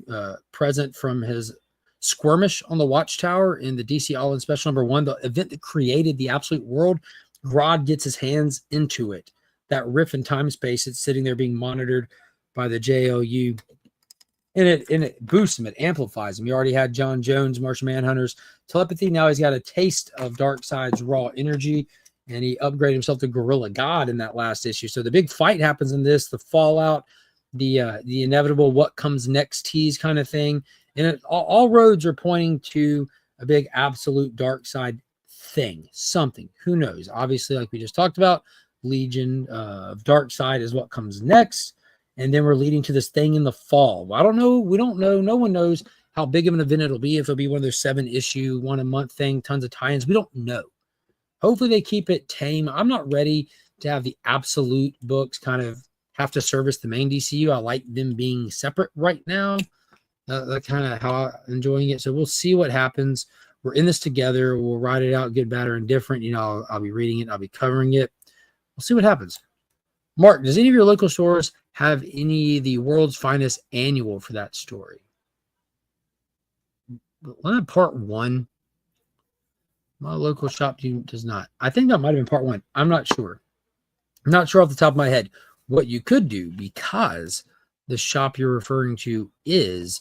[SPEAKER 1] present from his skirmish on the Watchtower in the DC All-In Special number 1, the event that created the Absolute World. Grodd gets his hands into it. That riff in time space, it's sitting there being monitored by the JLU, and it boosts him, it amplifies him. He already had John Jones, Martian Manhunter's telepathy. Now he's got a taste of Darkseid's raw energy, and he upgraded himself to Gorilla God in that last issue. So the big fight happens in this, the fallout, the inevitable what comes next tease kind of thing, and all roads are pointing to a big absolute Darkseid thing, something. Who knows? Obviously, like we just talked about, Legion of Darkseid is what comes next, and then we're leading to this thing in the fall. Well, I don't know. We don't know. No one knows how big of an event it'll be. If it'll be one of those 7-issue, 1-a-month thing, tons of tie-ins. We don't know. Hopefully they keep it tame. I'm not ready to have the absolute books kind of have to service the main DCU. I like them being separate right now. That's kind of how I'm enjoying it. So we'll see what happens. We're in this together. We'll ride it out, good, bad, or indifferent. You know, I'll be reading it. I'll be covering it. We'll see what happens. Mark, does any of your local stores have any of the World's Finest annual for that story? Wasn't that part 1? My local shop does not. I think that might have been part 1. I'm not sure. I'm not sure off the top of my head. What you could do, because the shop you're referring to is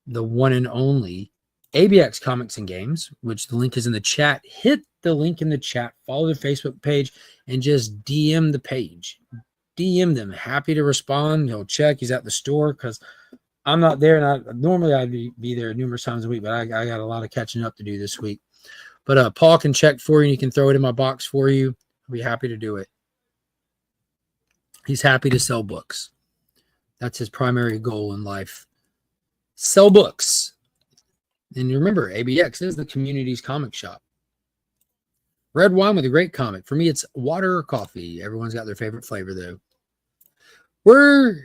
[SPEAKER 1] the one and only ABX Comics and Games, which the link is in the chat. Hit the link in the chat, follow the Facebook page, and just DM the page. DM them. Happy to respond. He'll check. He's at the store because I'm not there. And normally I'd be there numerous times a week, but I got a lot of catching up to do this week. But Paul can check for you, and he can throw it in my box for you. I'll be happy to do it. He's happy to sell books. That's his primary goal in life. Sell books. And remember, ABX is the community's comic shop. Red wine with a great comic. For me, it's water or coffee. Everyone's got their favorite flavor, though.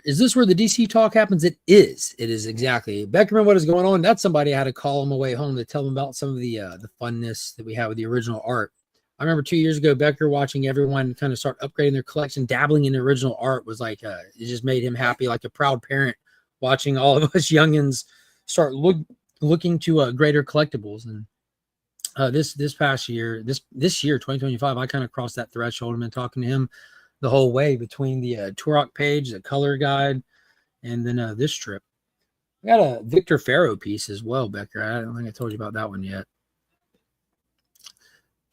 [SPEAKER 1] Is this where the DC talk happens? It is. It is exactly. Beckerman, what is going on? That's somebody I had to call on my way home to tell them about some of the funness that we have with the original art. I remember 2 years ago, Becker watching everyone kind of start upgrading their collection, dabbling in the original art was like, it just made him happy, like a proud parent watching all of us youngins start looking to greater collectibles. And this past year, this year, 2025, I kind of crossed that threshold. I've been talking to him the whole way between the Turok page, the color guide, and then this trip. I got a Victor Faro piece as well, Becker. I don't think I told you about that one yet.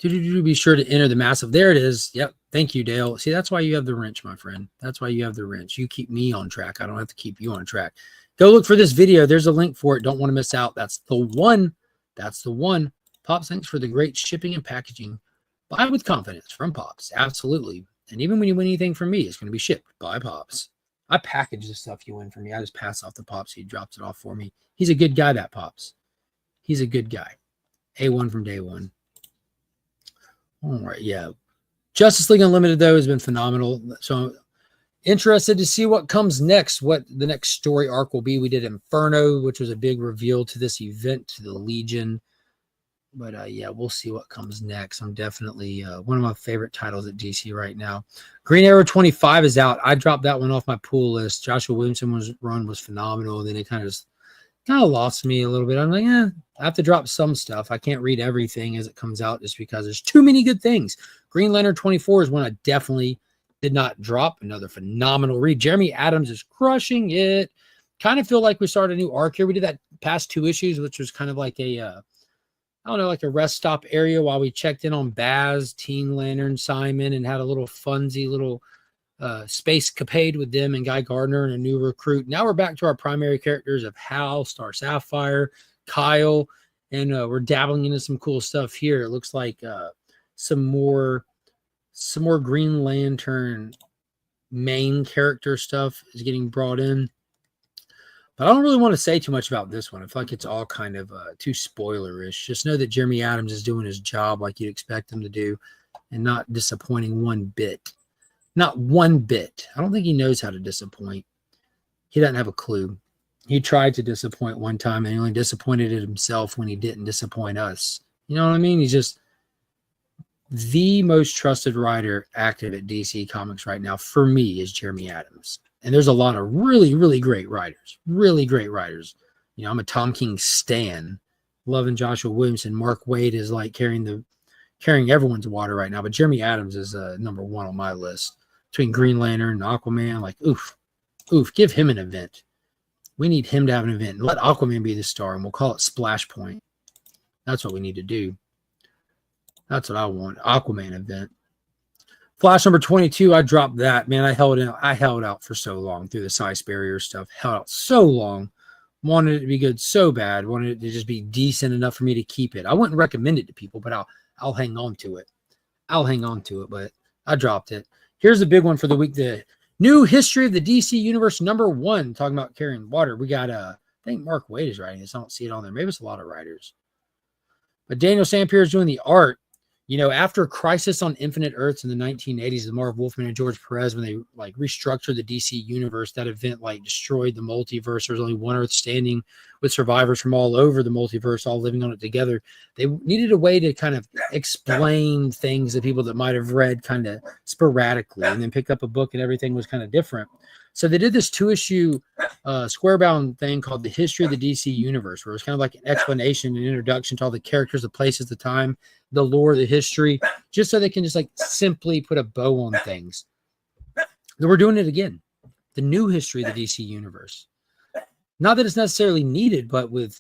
[SPEAKER 1] Be sure to enter the massive. There it is. Yep. Thank you, Dale. See, that's why you have the wrench, my friend. That's why you have the wrench. You keep me on track. I don't have to keep you on track. Go look for this video. There's a link for it. Don't want to miss out. That's the one. That's the one. Pops, thanks for the great shipping and packaging. Buy with confidence from Pops. Absolutely. And even when you win anything from me, it's going to be shipped by Pops. I package the stuff you win from me. I just pass off to Pops. He drops it off for me. He's a good guy, that Pops. He's a good guy. A1 from day one. All right, yeah. Justice League Unlimited, though, has been phenomenal. So interested to see what comes next, what the next story arc will be. We did Inferno, which was a big reveal to this event, to the Legion. But yeah, we'll see what comes next. I'm definitely one of my favorite titles at DC right now. Green Arrow 25 is out. I dropped that one off my pool list. Joshua Williamson's run was phenomenal. Then it kind of lost me a little bit. I'm like, I have to drop some stuff. I can't read everything as it comes out just because there's too many good things. Green Lantern 24 is one I definitely did not drop. Another phenomenal read. Jeremy Adams is crushing it. Kind of feel like we started a new arc here. We did that past 2 issues, which was kind of like a like a rest stop area while we checked in on Baz, Teen Lantern, Simon, and had a little funsy little space capade with them and Guy Gardner and a new recruit. Now we're back to our primary characters of Hal, Star Sapphire, Kyle, and we're dabbling into some cool stuff here. It looks like some more Green Lantern main character stuff is getting brought in. But I don't really want to say too much about this one. I feel like it's all kind of too spoilerish. Just know that Jeremy Adams is doing his job like you'd expect him to do and not disappointing one bit. Not one bit. I don't think he knows how to disappoint. He doesn't have a clue. He tried to disappoint one time and he only disappointed himself when he didn't disappoint us. You know what I mean? He's just the most trusted writer active at DC Comics right now for me is Jeremy Adams. And there's a lot of really, really great writers. Really great writers. You know, I'm a Tom King stan. Loving Joshua Williamson. Mark Waid is like carrying everyone's water right now. But Jeremy Adams is number one on my list. Between Green Lantern and Aquaman, like, oof, give him an event. We need him to have an event. Let Aquaman be the star, and we'll call it Splash Point. That's what we need to do. That's what I want. Aquaman event. Flash number 22, I dropped that. Man, I held out for so long through the size barrier stuff. Held out so long. Wanted it to be good so bad. Wanted it to just be decent enough for me to keep it. I wouldn't recommend it to people, but I'll hang on to it. But I dropped it. Here's the big one for the week. The new history of the DC Universe #1. Talking about carrying water. We got, I think Mark Waid is writing this. I don't see it on there. Maybe it's a lot of writers. But Daniel Sampere is doing the art. You know, after Crisis on Infinite Earths in the 1980s, the Marv Wolfman and George Perez, when they like restructured the DC universe, that event like destroyed the multiverse. There was only one Earth standing with survivors from all over the multiverse, all living on it together. They needed a way to kind of explain things to people that might have read kind of sporadically and then pick up a book and everything was kind of different. So they did this 2-issue square-bound thing called The History of the DC Universe, where it was kind of like an explanation and introduction to all the characters, the places, the time, the lore, the history, just so they can just like simply put a bow on things. We're doing it again. The new history of the DC Universe. Not that it's necessarily needed, but with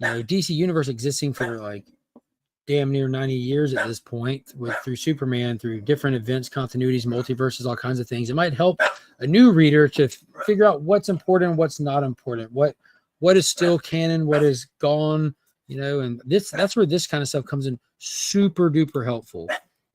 [SPEAKER 1] DC Universe existing for like damn near 90 years at this point, through Superman, through different events, continuities, multiverses, all kinds of things, it might help a new reader to figure out what's important, what's not important, what is still canon, what is gone, and that's where this kind of stuff comes in super duper helpful.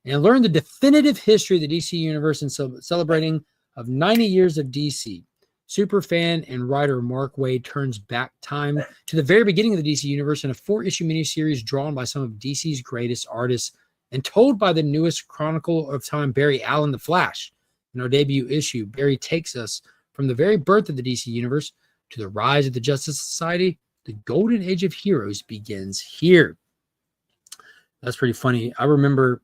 [SPEAKER 1] And learn the definitive history of the DC Universe and celebrating of 90 years of DC. Superfan and writer Mark Waid turns back time to the very beginning of the DC Universe in a 4-issue miniseries drawn by some of DC's greatest artists and told by the newest Chronicle of Time, Barry Allen, The Flash. In our debut issue, Barry takes us from the very birth of the DC Universe to the rise of the Justice Society. The golden age of heroes begins here. That's pretty funny. I remember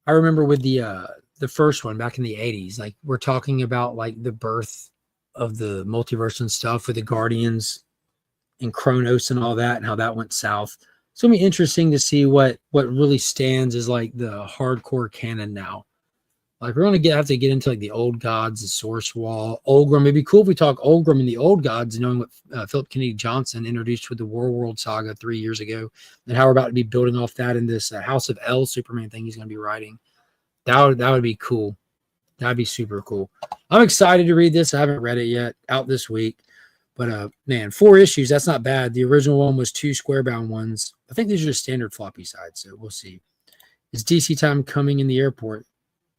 [SPEAKER 1] with the first one back in the 80s, like we're talking about like the birth of the multiverse and stuff with the Guardians and Kronos and all that and how that went south. It's gonna be interesting to see what really stands as like the hardcore canon now. Like we're gonna have to get into like the old gods, the Source Wall, Olgrim. It'd be cool if we talk Olgrim and the old gods, knowing what Philip Kennedy Johnson introduced with the World saga 3 years ago, and how we're about to be building off that in this House of L Superman thing he's gonna be writing. That would be cool. That'd be super cool. I'm excited to read this. I haven't read it yet. Out this week. But man, 4 issues, that's not bad. The original one was 2 square-bound ones. I think these are just standard floppy sides, so we'll see. Is DC time coming in the airport?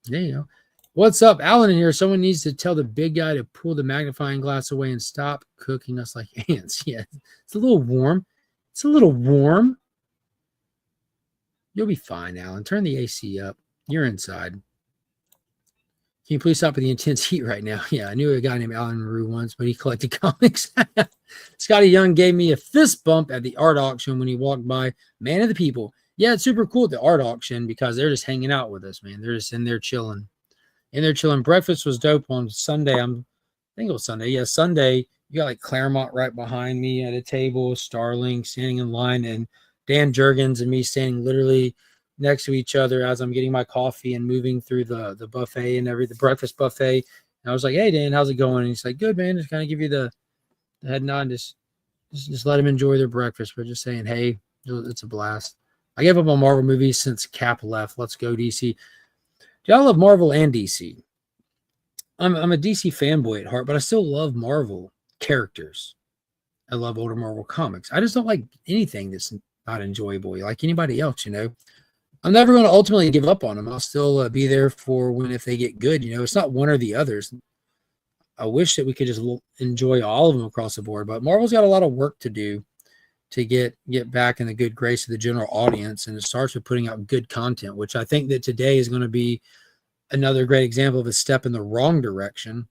[SPEAKER 1] There you go. What's up, Alan in here? Someone needs to tell the big guy to pull the magnifying glass away and stop cooking us like ants. Yeah, it's a little warm. You'll be fine, Alan. Turn the AC up. You're inside. Can you please stop with the intense heat right now? Yeah, I knew a guy named Alan Rue once, but he collected comics. Scotty Young gave me a fist bump at the art auction when he walked by. Man of the people. Yeah, it's super cool at the art auction because they're just hanging out with us, man. They're just in there chilling. Breakfast was dope on Sunday. I think it was Sunday. Yeah, Sunday. You got like Claremont right behind me at a table, Starling standing in line, and Dan Jurgens and me standing literally next to each other as I'm getting my coffee and moving through the buffet and the breakfast buffet. And I was like, "Hey, Dan, how's it going?" And he's like, "Good, man." Just kind of give you the head nod, just let them enjoy their breakfast. We're just saying, "Hey, it's a blast." I gave up on Marvel movies since Cap left. Let's go DC. Dude, I love Marvel and DC. I'm a DC fanboy at heart, but I still love Marvel characters. I love older Marvel comics. I just don't like anything that's not enjoyable, like anybody else, I'm never going to ultimately give up on them. I'll still be there for when if they get good. It's not one or the others. I wish that we could just enjoy all of them across the board, but Marvel's got a lot of work to do to get back in the good grace of the general audience, and it starts with putting out good content, which I think that today is going to be another great example of a step in the wrong direction.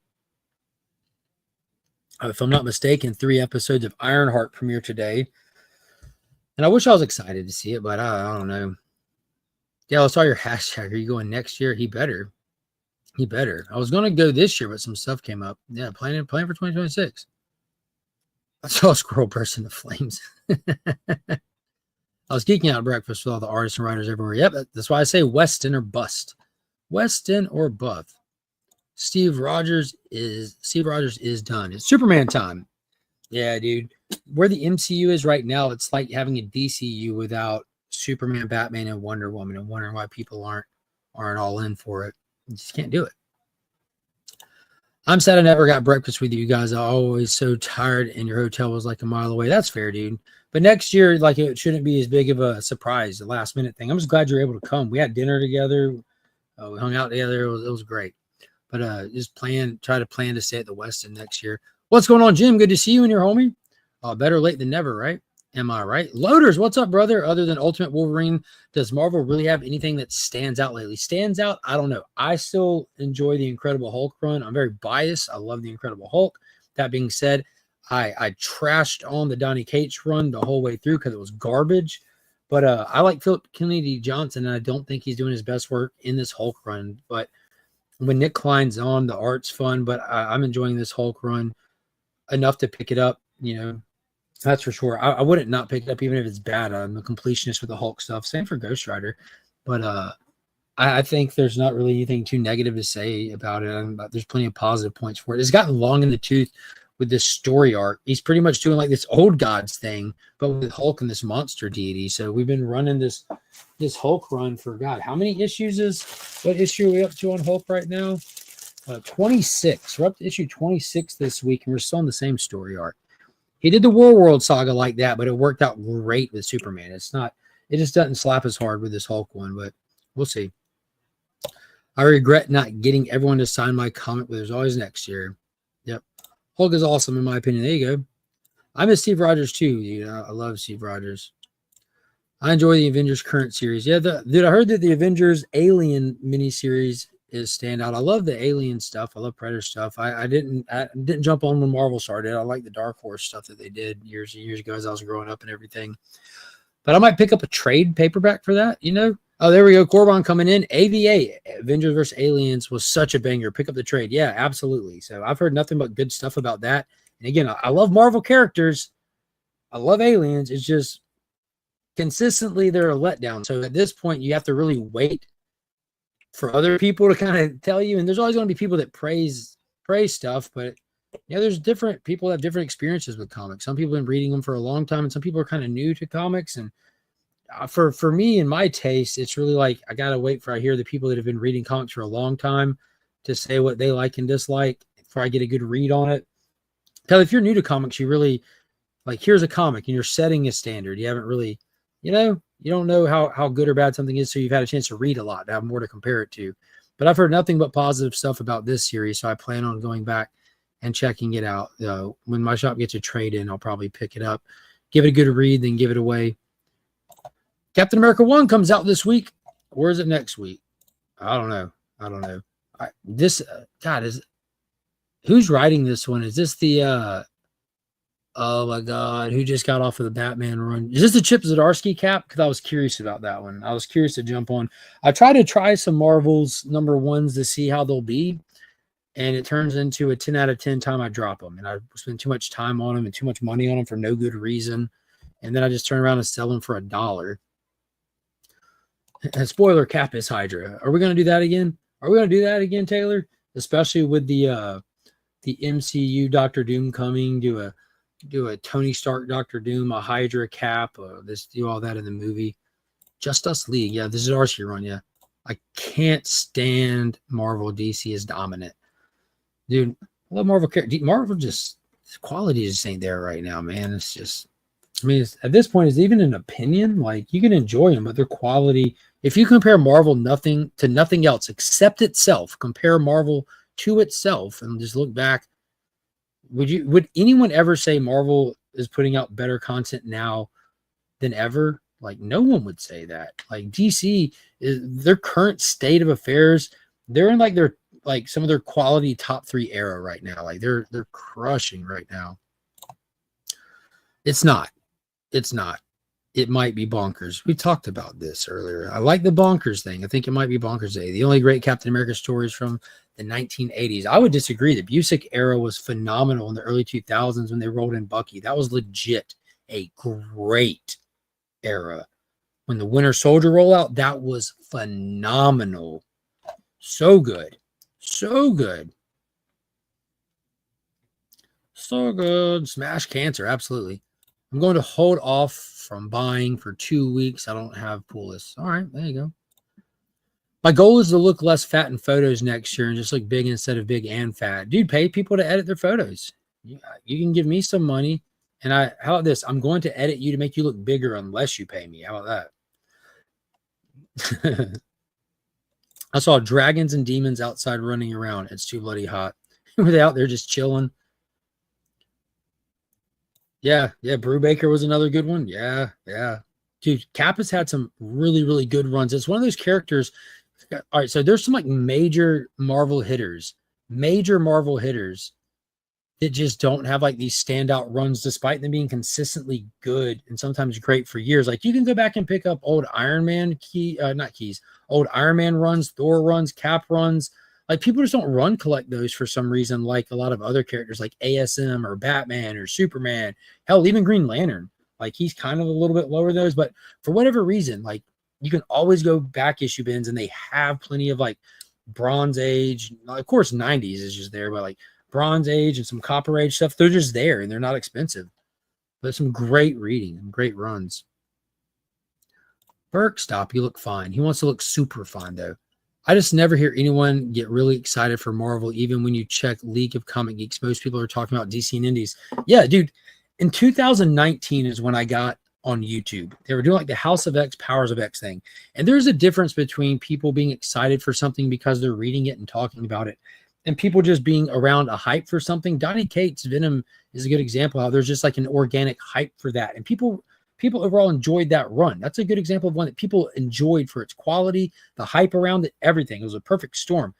[SPEAKER 1] If I'm not mistaken, 3 episodes of Ironheart premiere today, and I wish I was excited to see it, but I don't know. Yeah, I saw your hashtag. Are you going next year? He better. I was going to go this year, but some stuff came up. Yeah, planning for 2026. I saw a squirrel burst into flames. I was geeking out at breakfast with all the artists and writers everywhere. Yep, that's why I say Weston or bust. Weston or buff. Steve Rogers is done. It's Superman time. Yeah, dude. Where the MCU is right now, it's like having a DCU without Superman, Batman, and Wonder Woman, and wondering why people aren't all in for it. You just can't do it. I'm sad I never got breakfast with you guys. I always so tired, and your hotel was like a mile away. That's fair, dude. But next year, like, it shouldn't be as big of a surprise, the last minute thing. I'm just glad you're able to come. We had dinner together. We hung out together. It was great. But just try to plan to stay at the Westin next year. What's going on, Jim? Good to see you and your homie. Better late than never, right? Am I right? Loaders, what's up, brother? Other than Ultimate Wolverine, does Marvel really have anything that stands out lately? Stands out? I don't know. I still enjoy the Incredible Hulk run. I'm very biased. I love the Incredible Hulk. That being said, I trashed on the Donny Cates run the whole way through because it was garbage. But I like Philip Kennedy Johnson, and I don't think he's doing his best work in this Hulk run. But when Nick Klein's on, the art's fun. But I'm enjoying this Hulk run enough to pick it up, That's for sure. I wouldn't not pick it up even if it's bad. I'm a completionist with the Hulk stuff. Same for Ghost Rider. But I think there's not really anything too negative to say about it. There's plenty of positive points for it. It's gotten long in the tooth with this story arc. He's pretty much doing like this old gods thing, but with Hulk and this monster deity. So we've been running this Hulk run for, God, how many issues what issue are we up to on Hulk right now? 26. We're up to issue 26 this week, and we're still in the same story arc. He did the World saga like that, but it worked out great with Superman. It just doesn't slap as hard with this Hulk one, but we'll see. I regret not getting everyone to sign my comic, but there's always next year. Yep. Hulk is awesome, in my opinion. There you go. I miss Steve Rogers, too. Dude. I love Steve Rogers. I enjoy the Avengers current series. Yeah, dude, I heard that the Avengers Alien miniseries is standout. I love the Alien stuff. I love Predator stuff. I didn't jump on when Marvel started. I like the Dark Horse stuff that they did years and years ago as I was growing up and everything. But I might pick up a trade paperback for that, Oh, there we go. Corbin coming in. AVA, Avengers vs. Aliens, was such a banger. Pick up the trade. Yeah, absolutely. So I've heard nothing but good stuff about that. And again, I love Marvel characters. I love aliens. It's just consistently they're a letdown. So at this point, you have to really wait for other people to kind of tell you. And there's always going to be people that praise stuff, but there's different people that have different experiences with comics. Some people have been reading them for a long time, and some people are kind of new to comics. And for me and my taste, it's really like I gotta wait for I hear the people that have been reading comics for a long time to say what they like and dislike before I get a good read on it. Because if you're new to comics, you really like, here's a comic and you're setting a standard. You haven't really, you don't know how good or bad something is, so you've had a chance to read a lot to have more to compare it to. But I've heard nothing but positive stuff about this series, so I plan on going back and checking it out. When my shop gets a trade in, I'll probably pick it up, give it a good read, then give it away. Captain America 1 comes out this week. Where is it next week? I don't know. Who's writing this one? Is this the oh my God, who just got off of the Batman run? Is this the Chip Zdarsky cap? Because I was curious about that one. I was curious to jump on. I try to try some Marvel's number ones to see how they'll be, and it turns into a 10 out of 10 time I drop them, and I spend too much time on them and too much money on them for no good reason, and then I just turn around and sell them for $1. And spoiler, Cap is Hydra. Are we going to do that again? Taylor? Especially with the MCU Doctor Doom coming, do a Tony Stark Doctor Doom, a Hydra Cap, do all that in the movie. Justice League. Yeah, this is RC run. Yeah. I can't stand Marvel. DC is dominant. Dude, I love Marvel characters. Marvel just quality just ain't there right now, man. It's just, I mean, at this point, it's even an opinion. Like, you can enjoy them, but their quality, if you compare Marvel nothing to nothing else except itself, compare Marvel to itself and just look back, would anyone ever say Marvel is putting out better content now than ever? Like, no one would say that. Like, DC is their current state of affairs. They're in like some of their quality top 3 era right now. Like, they're crushing right now. It's not. It might be bonkers. We talked about this earlier. I like the bonkers thing. I think it might be bonkers day. The only great Captain America stories from the 1980s. I would disagree. The Busick era was phenomenal in the early 2000s when they rolled in Bucky. That was legit a great era. When the Winter Soldier rollout, that was phenomenal. So good. So good. So good. Smash cancer. Absolutely. I'm going to hold off from buying for 2 weeks. I don't have pool lists. All right, there you go. My goal is to look less fat in photos next year and just look big instead of big and fat. Dude, pay people to edit their photos. You can give me some money. And how about this? I'm going to edit you to make you look bigger unless you pay me. How about that? I saw dragons and demons outside running around. It's too bloody hot. Were they out there just chilling? Yeah. Brubaker was another good one. Yeah. Dude, Cap has had some really, really good runs. It's one of those characters. All right, so there's some like major Marvel hitters that just don't have like these standout runs despite them being consistently good and sometimes great for years. Like, you can go back and pick up old Iron Man old Iron Man runs, Thor runs, Cap runs. Like, people just don't run collect those for some reason, like a lot of other characters like ASM or Batman or Superman. Hell, even Green Lantern. Like, he's kind of a little bit lower those, but for whatever reason, like, you can always go back issue bins and they have plenty of like Bronze Age. Of course, 90s is just there, but like Bronze Age and some Copper Age stuff, they're just there and they're not expensive. But some great reading and great runs. Burke, stop. You look fine. He wants to look super fine, though. I just never hear anyone get really excited for Marvel, even when you check League of Comic Geeks. Most people are talking about DC and Indies. Yeah, dude. In 2019 is when I got on YouTube. They were doing like the House of X, Powers of X thing. And there's a difference between people being excited for something because they're reading it and talking about it, and people just being around a hype for something. Donny Cates' Venom is a good example of how there's just like an organic hype for that. And people overall enjoyed that run. That's a good example of one that people enjoyed for its quality, the hype around it, everything. It was a perfect storm.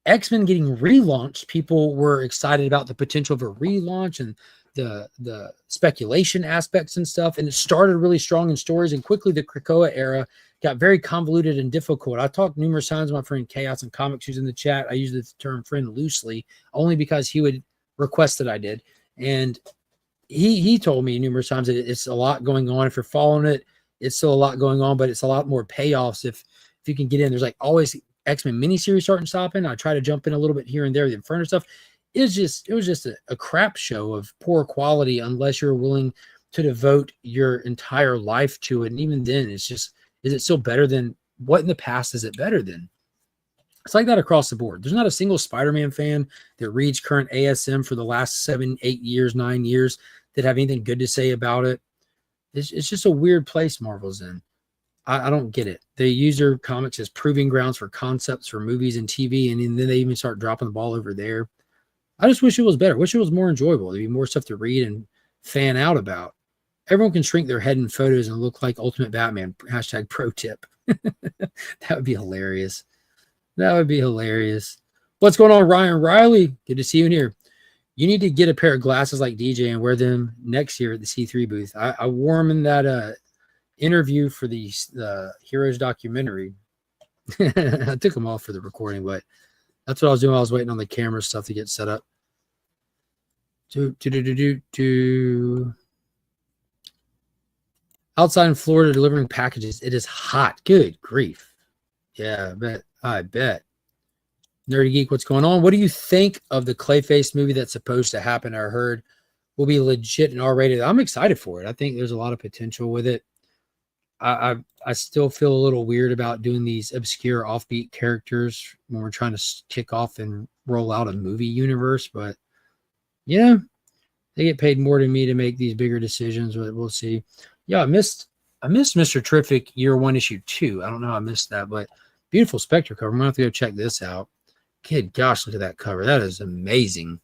[SPEAKER 1] X-Men getting relaunched, people were excited about the potential of a relaunch and the speculation aspects and stuff. And it started really strong in stories, and quickly the Krakoa era got very convoluted and difficult. I talked numerous times with my friend Chaos and Comics, who's in the chat. I use the term friend loosely, only because he would request that I did. And he told me numerous times that it's a lot going on. If you're following it, it's still a lot going on, but it's a lot more payoffs if you can get in. There's like always X-Men miniseries starting stopping. I try to jump in a little bit here and there. The Inferno stuff it was just a crap show of poor quality unless you're willing to devote your entire life to it. And even then, it's just, is it still better than what in the past is it better than? It's like that across the board. There's not a single Spider-Man fan that reads current ASM for the last 7, 8 years, 9 years that have anything good to say about it. It's just a weird place Marvel's in. I don't get it. They use their comics as proving grounds for concepts for movies and TV, and then they even start dropping the ball over there. I just wish it was better. Wish it was more enjoyable. There'd be more stuff to read and fan out about. Everyone can shrink their head in photos and look like Ultimate Batman. Hashtag pro tip. That would be hilarious. That would be hilarious. What's going on, Ryan Riley? Good to see you in here. You need to get a pair of glasses like DJ and wear them next year at the C3 booth. I wore them in that interview for the Heroes documentary. I took them off for the recording, but that's what I was doing. I was waiting on the camera stuff to get set up. Outside in Florida delivering packages. It is hot. Good grief. Yeah, I bet. Nerdy Geek, what's going on? What do you think of the Clayface movie that's supposed to happen? I heard will be legit and R-rated. I'm excited for it. I think there's a lot of potential with it. I still feel a little weird about doing these obscure offbeat characters when we're trying to kick off and roll out a movie universe, but yeah, They get paid more than me to make these bigger decisions, but we'll see. Yeah, I missed Mr. Terrific year 1 issue 2. I don't know how I missed that, but beautiful Spectre cover. I'm gonna have to go check this out. Kid, gosh, look at that cover. That is amazing.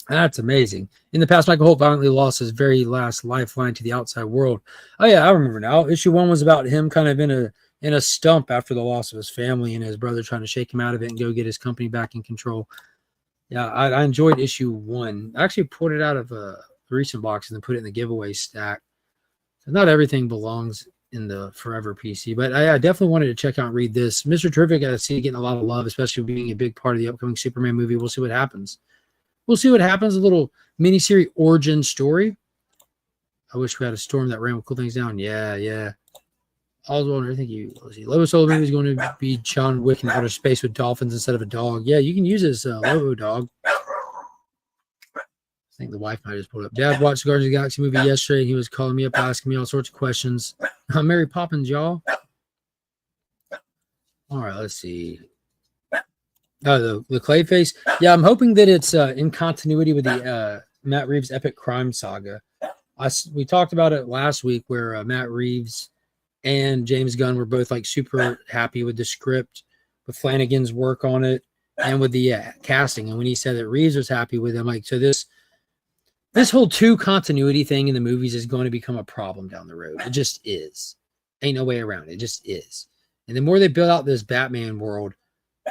[SPEAKER 1] That's amazing. In the past, Michael Holt violently lost his very last lifeline to the outside world. Oh yeah, I remember now. Issue 1 was about him kind of in a stump after the loss of his family and his brother trying to shake him out of it and go get his company back in control. Yeah, I enjoyed issue 1. I actually pulled it out of a recent box and then put it in the giveaway stack. So not everything belongs in the forever PC, but I definitely wanted to check out and read this. Mr. Terrific, I see getting a lot of love, especially being a big part of the upcoming Superman movie. We'll see what happens. We'll see what happens. A little miniseries origin story. I wish we had a storm that ran with cool things down. Yeah. Oswald, I think Lobo Solo movie is going to be John Wick in outer space with dolphins instead of a dog. Yeah, you can use his Lobo dog. I think the wife might just pull it up. Dad watched the Guardians of the Galaxy movie yesterday. He was calling me up, asking me all sorts of questions. Mary Poppins, y'all. All right, let's see. Oh, the Clayface. Yeah, I'm hoping that it's in continuity with the Matt Reeves epic crime saga. We talked about it last week where Matt Reeves and James Gunn were both like super happy with the script, with Flanagan's work on it, and with the casting. And when he said that Reeves was happy with him, like, so this whole 2 continuity thing in the movies is going to become a problem down the road. It just is. Ain't no way around it. It just is. And the more they build out this Batman world,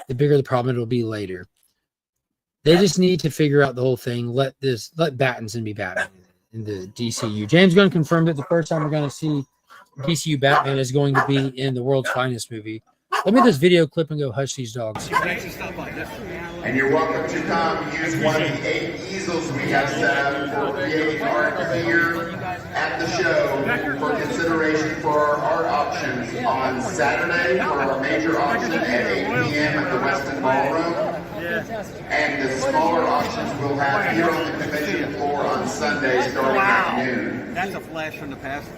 [SPEAKER 1] the bigger the problem it'll be later. They just need to figure out the whole thing. Let Battinson be Batman in the DCU. James Gunn confirmed that the first time we're going to see DCU Batman is going to be in the World's Finest movie. Let me this video clip and go hush these dogs.
[SPEAKER 3] And you're welcome to come use one of the 8 easels we have set up for creating art here at the show for consideration for our art auctions on Saturday for our major auction at 8 p.m. at the Westin Ballroom. And the smaller auctions we'll have here on the convention floor on Sunday starting at noon.
[SPEAKER 4] That's a flash from the past.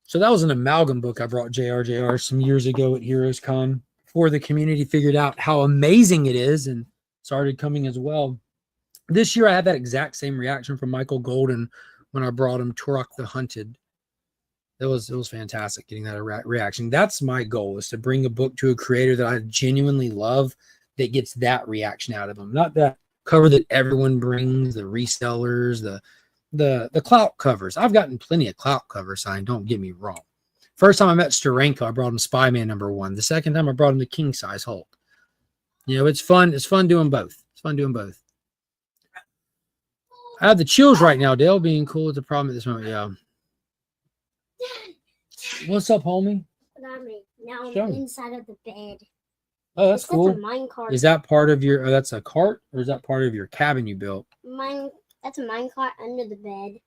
[SPEAKER 1] So that was an amalgam book I brought JR some years ago at Heroes Con before the community figured out how amazing it is and started coming as well. This year I had that exact same reaction from Michael Golden when I brought him Turok the Hunted. It was fantastic getting that reaction. That's my goal, is to bring a book to a creator that I genuinely love that gets that reaction out of them. Not that cover that everyone brings, the resellers, the clout covers. I've gotten plenty of clout covers signed, don't get me wrong. First time I met Steranko, I brought him Spy-Man #1. The second time I brought him the King Size Hulk. You know, it's fun. It's fun doing both. It's fun doing both. I have the chills right now. Dale being cool is the problem at this moment. Yeah. What's up, homie?
[SPEAKER 5] Now I'm inside of the bed.
[SPEAKER 1] Oh, that's cool.
[SPEAKER 5] That's a mine cart.
[SPEAKER 1] Is that part of your? Oh, that's a cart, or is that part of your cabin you built?
[SPEAKER 5] That's a mine cart under the bed,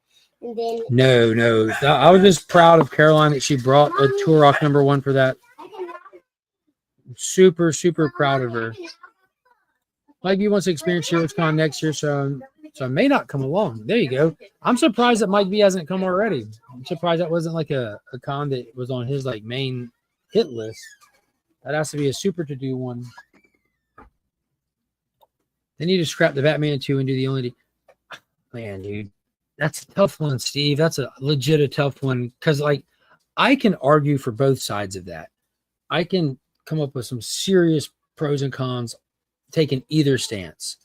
[SPEAKER 5] and then.
[SPEAKER 1] No. I was just proud of Caroline that she brought a Turok #1 for that. Super proud of her. Mikey wants to experience Heroes Con next year, so I may not come along. There you go. I'm surprised that Mike B hasn't come already. I'm surprised that wasn't like a con that was on his like main hit list. That has to be a super to do one. They need to scrap the Batman 2 and do the only. Man, dude, that's a tough one, Steve. That's a tough one, because like I can argue for both sides of that. I can come up with some serious pros and cons taking either stance.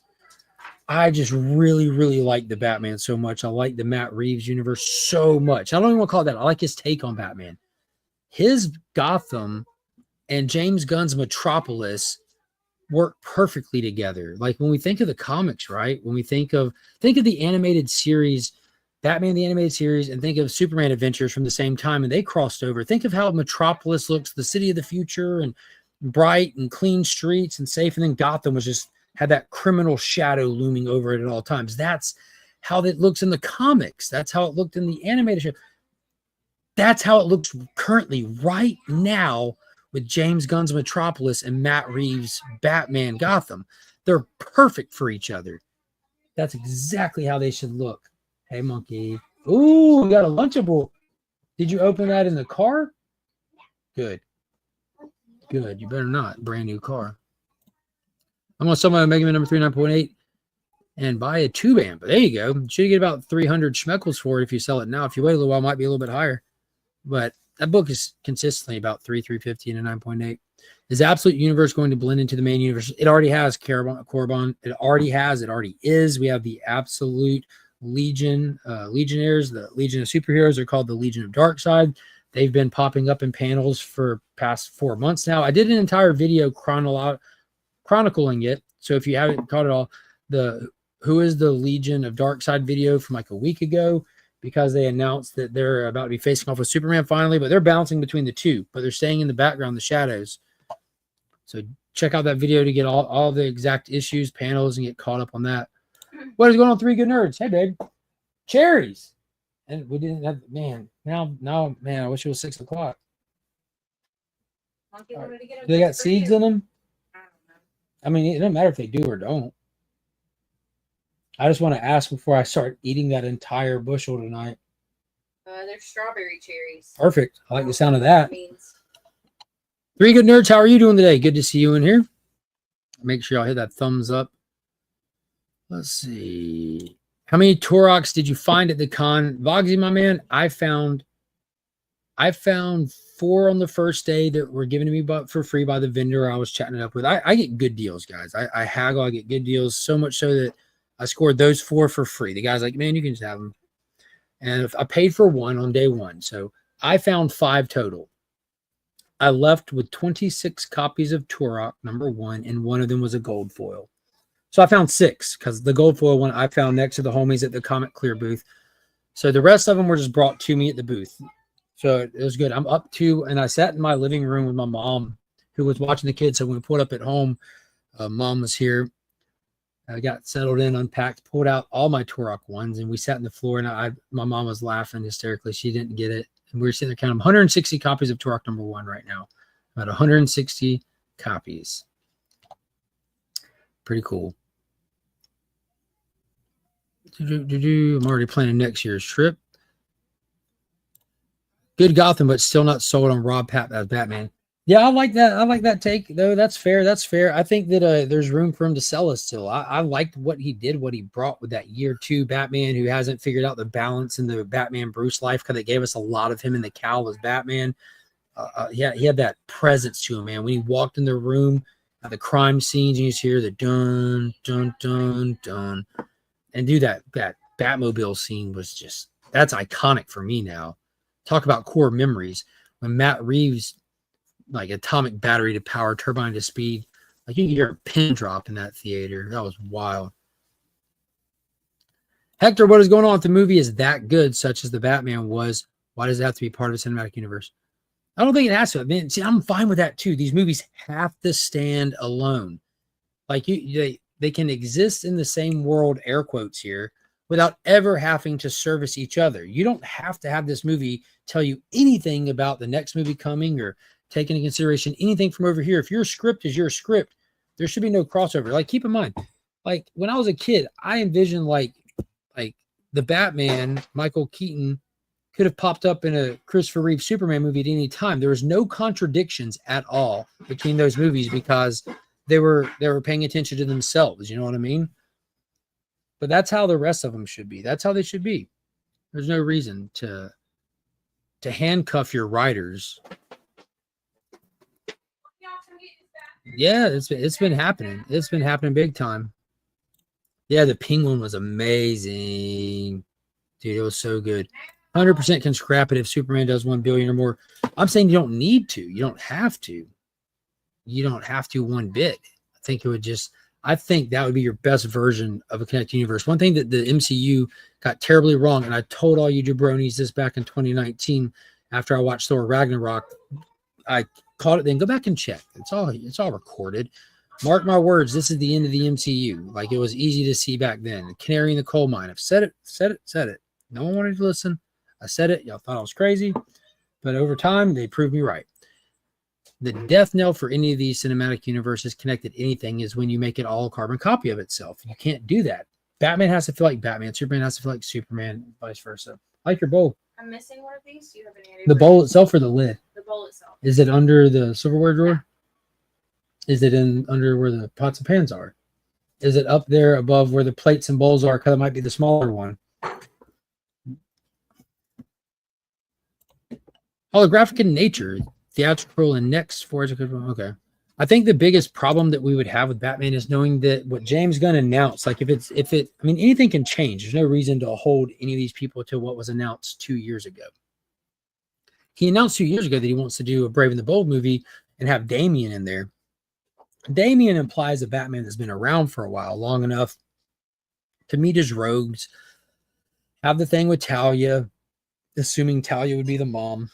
[SPEAKER 1] I just really like the Batman so much. I like the Matt Reeves universe so much. I don't even want to call it that. I like his take on Batman. His Gotham and James Gunn's Metropolis work perfectly together. Like when we think of the comics, right? When we think of the animated series, Batman the animated series, and think of Superman Adventures from the same time, and they crossed over. Think of how Metropolis looks, the city of the future, and bright and clean streets and safe, and then Gotham was just had that criminal shadow looming over it at all times. That's how it looks in the comics. That's how it looked in the animated show. That's how it looks currently right now with James Gunn's Metropolis and Matt Reeves' Batman Gotham. They're perfect for each other. That's exactly how they should look. Hey, monkey. Ooh, we got a Lunchable. Did you open that in the car? Good. You better not. Brand new car. I'm on somebody Mega Man number 39.8. and buy a tube amp. There you go. You should get about 300 schmeckles for it if you sell it now. If you wait a little while, it might be a little bit higher. But that book is consistently about 350 and a 9.8. Is the Absolute Universe going to blend into the main universe? It already has, Corbon. It already is. We have the Absolute Legion, Legionnaires. The Legion of Superheroes are called the Legion of Darkseid. They've been popping up in panels for past 4 months now. I did an entire video chronicling it. So if you haven't caught it all, the Who is the Legion of Darkseid video from like a week ago, because they announced that they're about to be facing off with Superman finally, but they're bouncing between the two, but they're staying in the background, the shadows. So check out that video to get all the exact issues, panels, and get caught up on that. What is going on, Three Good Nerds? Hey, babe. Cherries. And we didn't have, man, now, man, I wish it was 6 o'clock. Right. Do they got seeds in them? I mean, it doesn't matter if they do or don't. I just want to ask before I start eating that entire bushel tonight.
[SPEAKER 4] They're strawberry cherries.
[SPEAKER 1] Perfect. I like the sound of that. Three Good Nerds, how are you doing today? Good to see you in here. Make sure y'all hit that thumbs up. Let's see. How many Toroks did you find at the con? Vogsy, my man, I found 4 on the first day that were given to me for free by the vendor I was chatting it up with. I get good deals, guys. I haggle. I get good deals, so much so that I scored those 4 for free. The guy's like, man, you can just have them. And if I paid for 1 on day 1. So I found 5 total. I left with 26 copies of Turok #1, and 1 of them was a gold foil. So I found 6, because the gold foil one I found next to the homies at the Comic Clear booth. So the rest of them were just brought to me at the booth. So it was good. I'm up to, and I sat in my living room with my mom, who was watching the kids. So when we pulled up at home, mom was here. I got settled in, unpacked, pulled out all my Turok ones, and we sat on the floor, and my mom was laughing hysterically. She didn't get it. And we were sitting there counting 160 copies of Turok #1 right now. About 160 copies. Pretty cool. I'm already planning next year's trip. Good Gotham, but still not sold on Rob Papp as Batman. Yeah, I like that. I like that take, though. That's fair. That's fair. I think that there's room for him to sell us still. I liked what he did, what he brought with that year 2 Batman who hasn't figured out the balance in the Batman Bruce life, because it gave us a lot of him in the cowl as Batman. He had that presence to him, man. When he walked in the room at the crime scenes, you just hear the dun, dun, dun, dun. And do that Batmobile scene was just, that's iconic for me now. Talk about core memories. When Matt Reeves, like atomic battery to power, turbine to speed, like you can hear a pin drop in that theater. That was wild. Hector, what is going on if the movie is that good, such as the Batman was? Why does it have to be part of the cinematic universe? I don't think it has to. I mean, see, I'm fine with that too. These movies have to stand alone. Like they can exist in the same world, air quotes here, without ever having to service each other. You don't have to have this movie tell you anything about the next movie coming or take into consideration anything from over here. If your script is your script, there should be no crossover. Like, keep in mind, like when I was a kid, I envisioned like the Batman, Michael Keaton, could have popped up in a Christopher Reeve Superman movie at any time. There was no contradictions at all between those movies because they were paying attention to themselves. You know what I mean? But that's how the rest of them should be. That's how they should be. There's no reason to handcuff your writers. Yeah, it's been happening. It's been happening big time. Yeah, the Penguin was amazing. Dude, it was so good. 100% can scrap it if Superman does 1 billion or more. I'm saying you don't need to. You don't have to. You don't have to one bit. I think that would be your best version of a connected universe. One thing that the MCU got terribly wrong, and I told all you jabronis this back in 2019 after I watched Thor Ragnarok, I called it then. Go back and check. It's all recorded. Mark my words, this is the end of the MCU. Like, it was easy to see back then. The canary in the coal mine. I've said it. No one wanted to listen. I said it. Y'all thought I was crazy. But over time, they proved me right. The death knell for any of these cinematic universes connected anything is when you make it all a carbon copy of itself. You can't do that. Batman has to feel like Batman. Superman has to feel like Superman, vice versa. I like your bowl.
[SPEAKER 4] I'm missing one of these. Do you have any?
[SPEAKER 1] The bowl itself or the lid?
[SPEAKER 4] The bowl itself.
[SPEAKER 1] Is it under the silverware drawer? Is it under where the pots and pans are? Is it up there above where the plates and bowls are? Because it might be the smaller one. Holographic in nature, theatrical and next for okay. I think the biggest problem that we would have with Batman is knowing that what James Gunn announced, like I mean, anything can change. There's no reason to hold any of these people to what was announced 2 years ago. He announced 2 years ago that he wants to do a Brave and the Bold movie and have Damian in there. Damian implies a Batman that's been around for a while, long enough to meet his rogues, have the thing with Talia, assuming Talia would be the mom,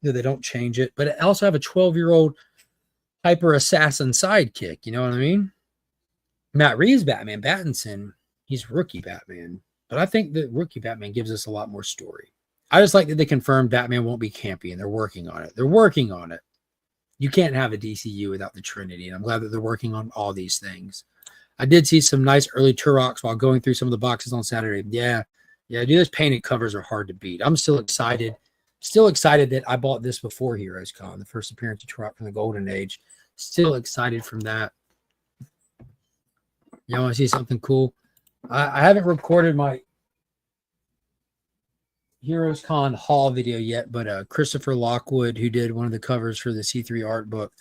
[SPEAKER 1] that they don't change it, but also have a 12-year-old hyper assassin sidekick. You know what I mean? Matt Reeves' Batman, Pattinson, he's rookie Batman, but I think that rookie Batman gives us a lot more story. I just like that they confirmed Batman won't be campy, and they're working on it. They're working on it. You can't have a DCU without the Trinity, and I'm glad that they're working on all these things. I did see some nice early Turroks while going through some of the boxes on Saturday. Yeah, dude, those painted covers are hard to beat. I'm still excited. Still excited that I bought this before Heroes Con, the first appearance of Turok from the Golden Age. Still excited from that. Y'all want to see something cool? I haven't recorded my Heroes Con haul video yet, but Christopher Lockwood, who did one of the covers for the C3 art book,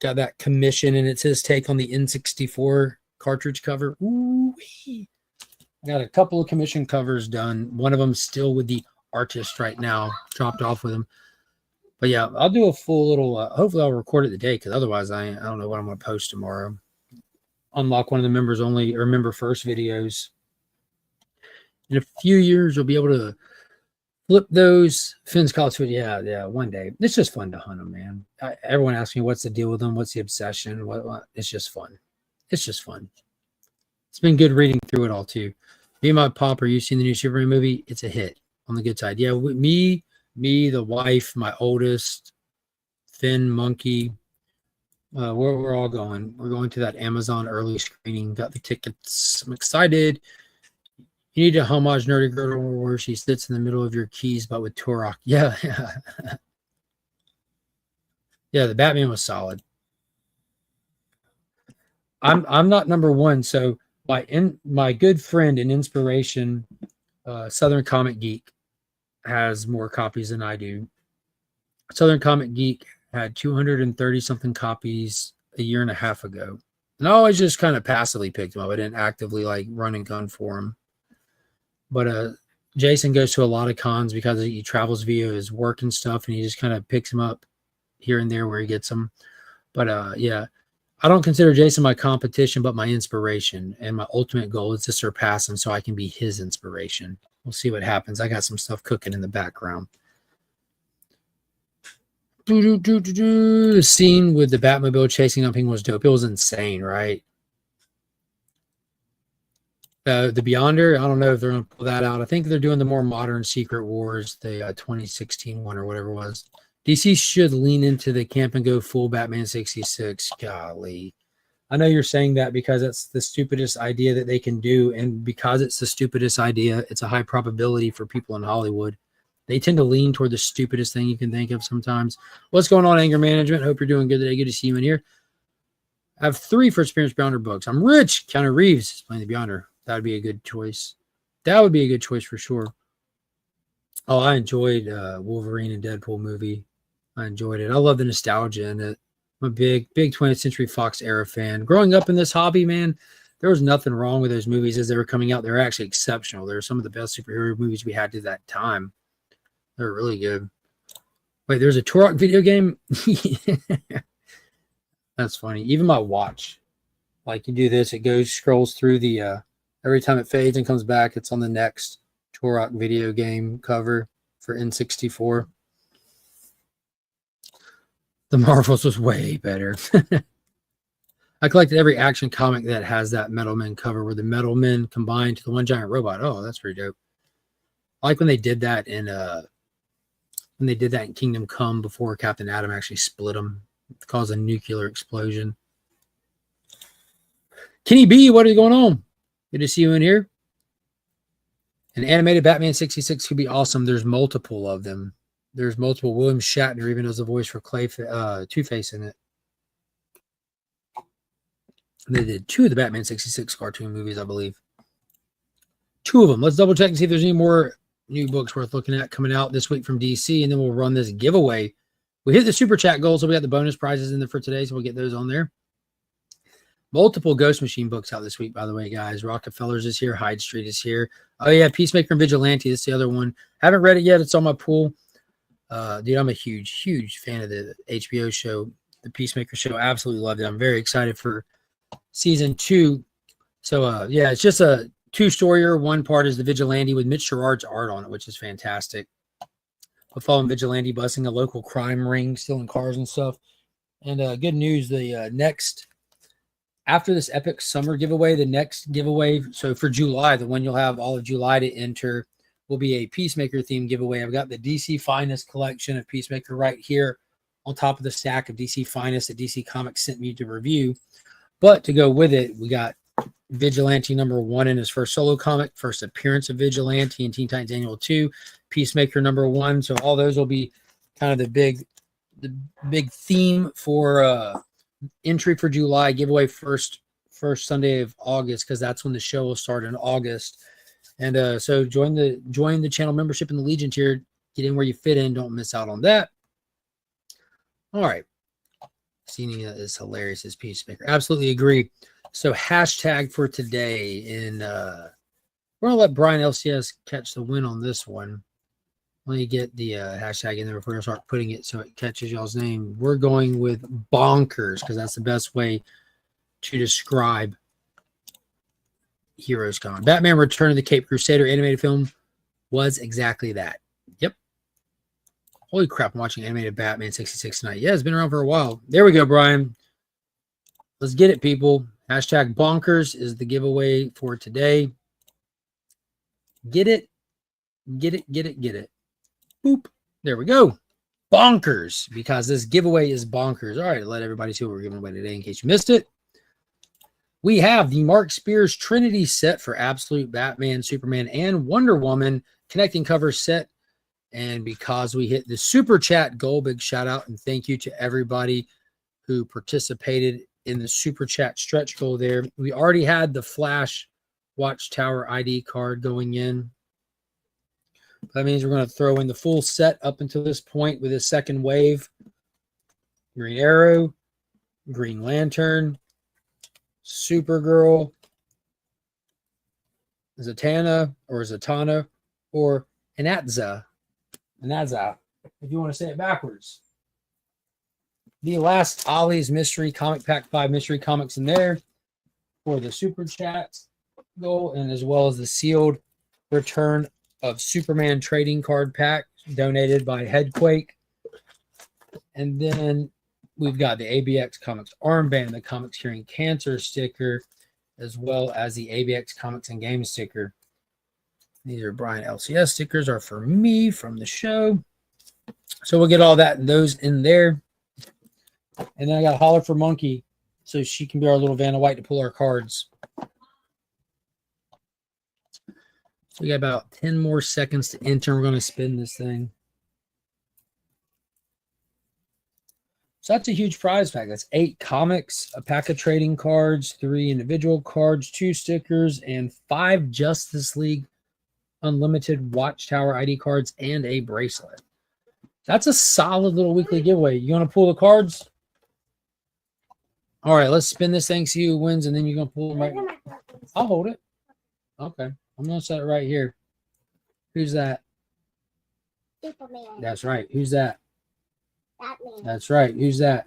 [SPEAKER 1] got that commission, and it's his take on the N64 cartridge cover. Ooh, I got a couple of commission covers done. One of them still with the artist right now, dropped off with him. But yeah, I'll do a full little, hopefully I'll record it today, because otherwise I don't know what I'm going to post tomorrow. Unlock one of the members only or member first videos. In a few years, you'll be able to flip those. Finn's College Food. Yeah, one day. It's just fun to hunt them, man. Everyone asks me, what's the deal with them? What's the obsession? What? It's just fun. It's just fun. It's been good reading through it all, too. Me and my pop, are you seen the new Superman movie? It's a hit on the good side. Yeah, me, the wife, my oldest, Finn, Monkey, we're all going. We're going to that Amazon early screening. Got the tickets. I'm excited. You need to homage Nerdy Girl where she sits in the middle of your keys, but with Turok. Yeah. Yeah, the Batman was solid. I'm not number one, so my good friend and inspiration, Southern Comic Geek, has more copies than I do. Southern Comic Geek had 230 something copies a year and a half ago, and I always just kind of passively picked them up. I didn't actively like run and gun for them. But Jason goes to a lot of cons because he travels via his work and stuff, and he just kind of picks them up here and there where he gets them. But yeah, I don't consider Jason my competition, but my inspiration, and my ultimate goal is to surpass him so I can be his inspiration. We'll see what happens. I got some stuff cooking in the background. The scene with the Batmobile chasing up was dope. It was insane, right? The Beyonder, I don't know if they're going to pull that out. I think they're doing the more modern Secret Wars, the 2016 one or whatever it was. DC should lean into the camp and go full Batman 66. Golly. I know you're saying that because it's the stupidest idea that they can do. And because it's the stupidest idea, it's a high probability for people in Hollywood. They tend to lean toward the stupidest thing you can think of sometimes. What's going on, Anger Management? Hope you're doing good today. Good to see you in here. I have 3 first appearance Beyonder books. I'm rich. Keanu Reeves is playing the Beyonder. That would be a good choice. That would be a good choice for sure. Oh, I enjoyed Wolverine and Deadpool movie. I enjoyed it. I love the nostalgia in it. I'm a big 20th Century Fox era fan. Growing up in this hobby, man, there was nothing wrong with those movies as they were coming out. They were actually exceptional. They were some of the best superhero movies we had to that time. They're really good. Wait, there's a Turok video game? That's funny. Even my watch. Like you do this, it scrolls through the, every time it fades and comes back, it's on the next Turok video game cover for N64. The Marvels was way better. I collected every Action comic that has that Metal Men cover where the Metal Men combined to the one giant robot. Oh, that's pretty dope. I like when they did that in Kingdom Come before Captain Atom actually split them, caused a nuclear explosion. Kenny B, what is going on? Good to see you in here. An animated Batman 66 could be awesome. There's multiple of them. There's multiple. William Shatner even does a voice for Two-Face in it. They did 2 of the Batman 66 cartoon movies, I believe. 2 of them. Let's double check and see if there's any more new books worth looking at coming out this week from DC, and then we'll run this giveaway. We hit the super chat goal, so we got the bonus prizes in there for today, so we'll get those on there. Multiple Ghost Machine books out this week, by the way, guys. Rockefellers is here. Hyde Street is here. Oh, yeah, Peacemaker and Vigilante. This is the other one. Haven't read it yet. It's on my pool. Dude, I'm a huge, huge fan of the HBO show, the Peacemaker show. Absolutely loved it. I'm very excited for season 2. So, yeah, it's just a 2-storyer. One part is the Vigilante with Mitch Gerard's art on it, which is fantastic. We're following Vigilante busting a local crime ring, stealing cars and stuff. And good news, the next, after this epic summer giveaway, the next giveaway, so for July, the one you'll have all of July to enter, will be a Peacemaker themed giveaway. I've got the DC Finest collection of Peacemaker right here on top of the stack of DC Finest that DC Comics sent me to review. But to go with it, we got Vigilante #1 in his first solo comic, first appearance of Vigilante in Teen Titans Annual 2, Peacemaker #1. So all those will be kind of the big theme for entry for July, giveaway first Sunday of August, because that's when the show will start in August. And so join the channel membership in the Legion tier. Get in where you fit in. Don't miss out on that. All right. Seeing is hilarious as Peacemaker. Absolutely agree. So hashtag for today, and we're gonna let Brian LCS catch the win on this one. Let me get the hashtag in there before I start putting it so it catches y'all's name. We're going with bonkers because that's the best way to describe Heroes Con. Batman Return of the Caped Crusader animated film was exactly that. Yep. Holy crap, I'm watching animated Batman 66 tonight. Yeah, it's been around for a while. There we go, Brian. Let's get it, people. Hashtag bonkers is the giveaway for today. Get it. Get it, get it, get it. Boop. There we go. Bonkers, because this giveaway is bonkers. All right, let everybody see what we're giving away today in case you missed it. We have the Mark Spears Trinity set for Absolute Batman, Superman, and Wonder Woman connecting cover set. And because we hit the super chat goal, big shout out and thank you to everybody who participated in the super chat stretch goal there. We already had the Flash Watchtower ID card going in. That means we're going to throw in the full set up until this point with a second wave. Green Arrow, Green Lantern, Supergirl, Zatanna or Zatanna, or Anatza, if you want to say it backwards. The last Ollie's Mystery Comic Pack 5 mystery comics in there for the super chat goal, and as well as the sealed return of Superman trading card pack donated by Headquake. And then we've got the ABX Comics armband, the Comics Curing Cancer sticker, as well as the ABX Comics and Games sticker. These are Brian LCS stickers, are for me from the show. So we'll get all that, those in there. And then I got to holler for Monkey so she can be our little Vanna White to pull our cards. So we got about 10 more seconds to enter. We're going to spin this thing. So that's a huge prize pack. That's 8 comics, a pack of trading cards, 3 individual cards, 2 stickers, and 5 Justice League Unlimited Watchtower ID cards, and a bracelet. That's a solid little weekly giveaway. You want to pull the cards? All right, let's spin this thing, see who wins, and then you're going to pull them right. I'll hold it. Okay. I'm going to set it right here. Who's that?
[SPEAKER 5] Superman.
[SPEAKER 1] That's right. Who's that?
[SPEAKER 5] Batman.
[SPEAKER 1] That's right. Who's that?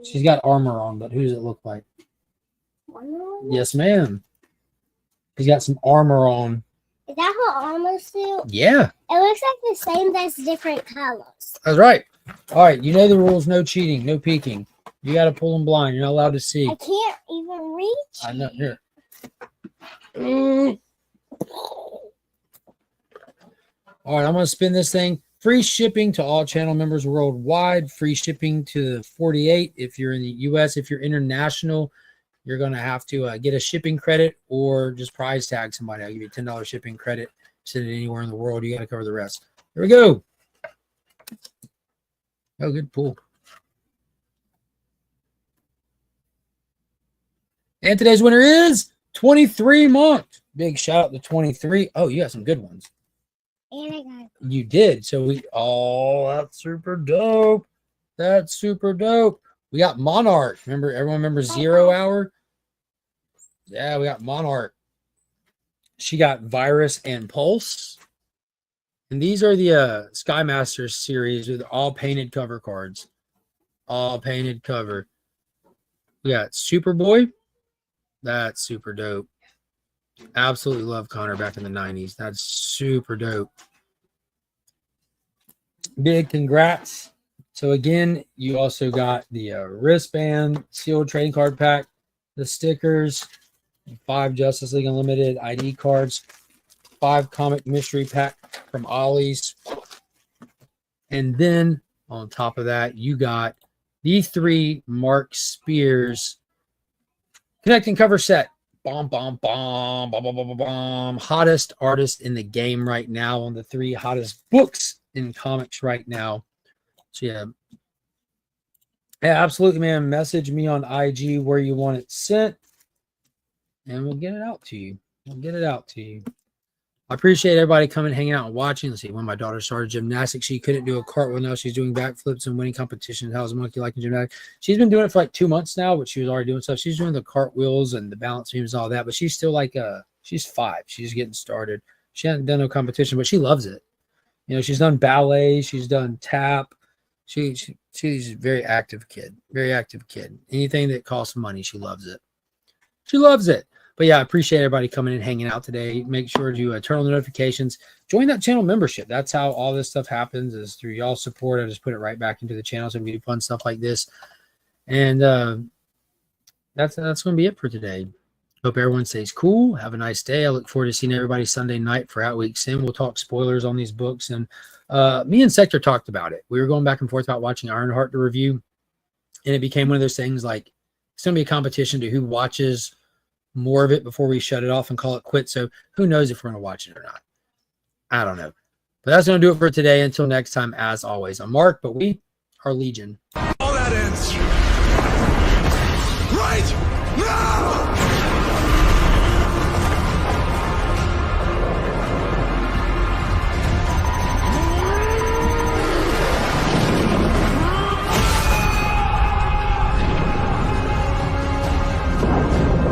[SPEAKER 1] She's got armor on, but who does it look like?
[SPEAKER 5] Wonder Woman?
[SPEAKER 1] Yes, ma'am. He's got some armor on.
[SPEAKER 5] Is that her armor suit?
[SPEAKER 1] Yeah.
[SPEAKER 5] It looks like the same, that's different colors.
[SPEAKER 1] That's right. All right. You know the rules. No cheating. No peeking. You got to pull them blind. You're not allowed to see.
[SPEAKER 5] I can't even reach.
[SPEAKER 1] I know. Here. All right. I'm going to spin this thing. Free shipping to all channel members worldwide. Free shipping to the 48 if you're in the U.S. If you're international, you're going to have to get a shipping credit or just prize tag somebody. I'll give you a $10 shipping credit. Send it anywhere in the world. You got to cover the rest. Here we go. Oh, good pull. And today's winner is 23 Monk. Big shout out to 23. Oh, you got some good ones.
[SPEAKER 5] And I got
[SPEAKER 1] You did. So that's super dope. That's super dope. We got Monarch. Everyone remembers 0 Hour? Yeah, we got Monarch. She got Virus and Pulse. And these are the Sky Masters series with all painted cover cards. All painted cover. We got Superboy. That's super dope. Absolutely love Connor back in the 90s. That's super dope. Big congrats. So again, you also got the wristband, sealed trading card pack, the stickers, 5 Justice League Unlimited ID cards, 5 comic mystery pack from Ollie's. And then on top of that, you got the 3 Mark Spears connecting cover set. Bomb, bomb, bomb, bomb, bomb, bomb, bomb. Hottest artist in the game right now on the 3 hottest books in comics right now. So yeah, absolutely, man. Message me on IG where you want it sent, and we'll get it out to you. I appreciate everybody coming, hanging out, and watching. Let's see, when my daughter started gymnastics, she couldn't do a cartwheel. Now she's doing backflips and winning competitions. How's a monkey like in gymnastics? She's been doing it for like 2 months now, but she was already doing stuff. She's doing the cartwheels and the balance beams and all that, but she's still like she's 5. She's getting started. She hasn't done no competition, but she loves it. You know, she's done ballet. She's done tap. She's a very active kid. Anything that costs money, she loves it. But yeah, I appreciate everybody coming and hanging out today. Make sure to turn on the notifications. Join that channel membership. That's how all this stuff happens, is through y'all support. I just put it right back into the channel so we can do fun stuff like this. And that's going to be it for today. Hope everyone stays cool. Have a nice day. I look forward to seeing everybody Sunday night for Outweek Sim. We'll talk spoilers on these books. And me and Sector talked about it. We were going back and forth about watching Ironheart to review. And it became one of those things like it's going to be a competition to who watches more of it before we shut it off and call it quits. So who knows if we're going to watch it or not. I don't know. But that's going to do it for today. Until next time, as always, I'm Mark, but we are Legion.
[SPEAKER 2] All that ends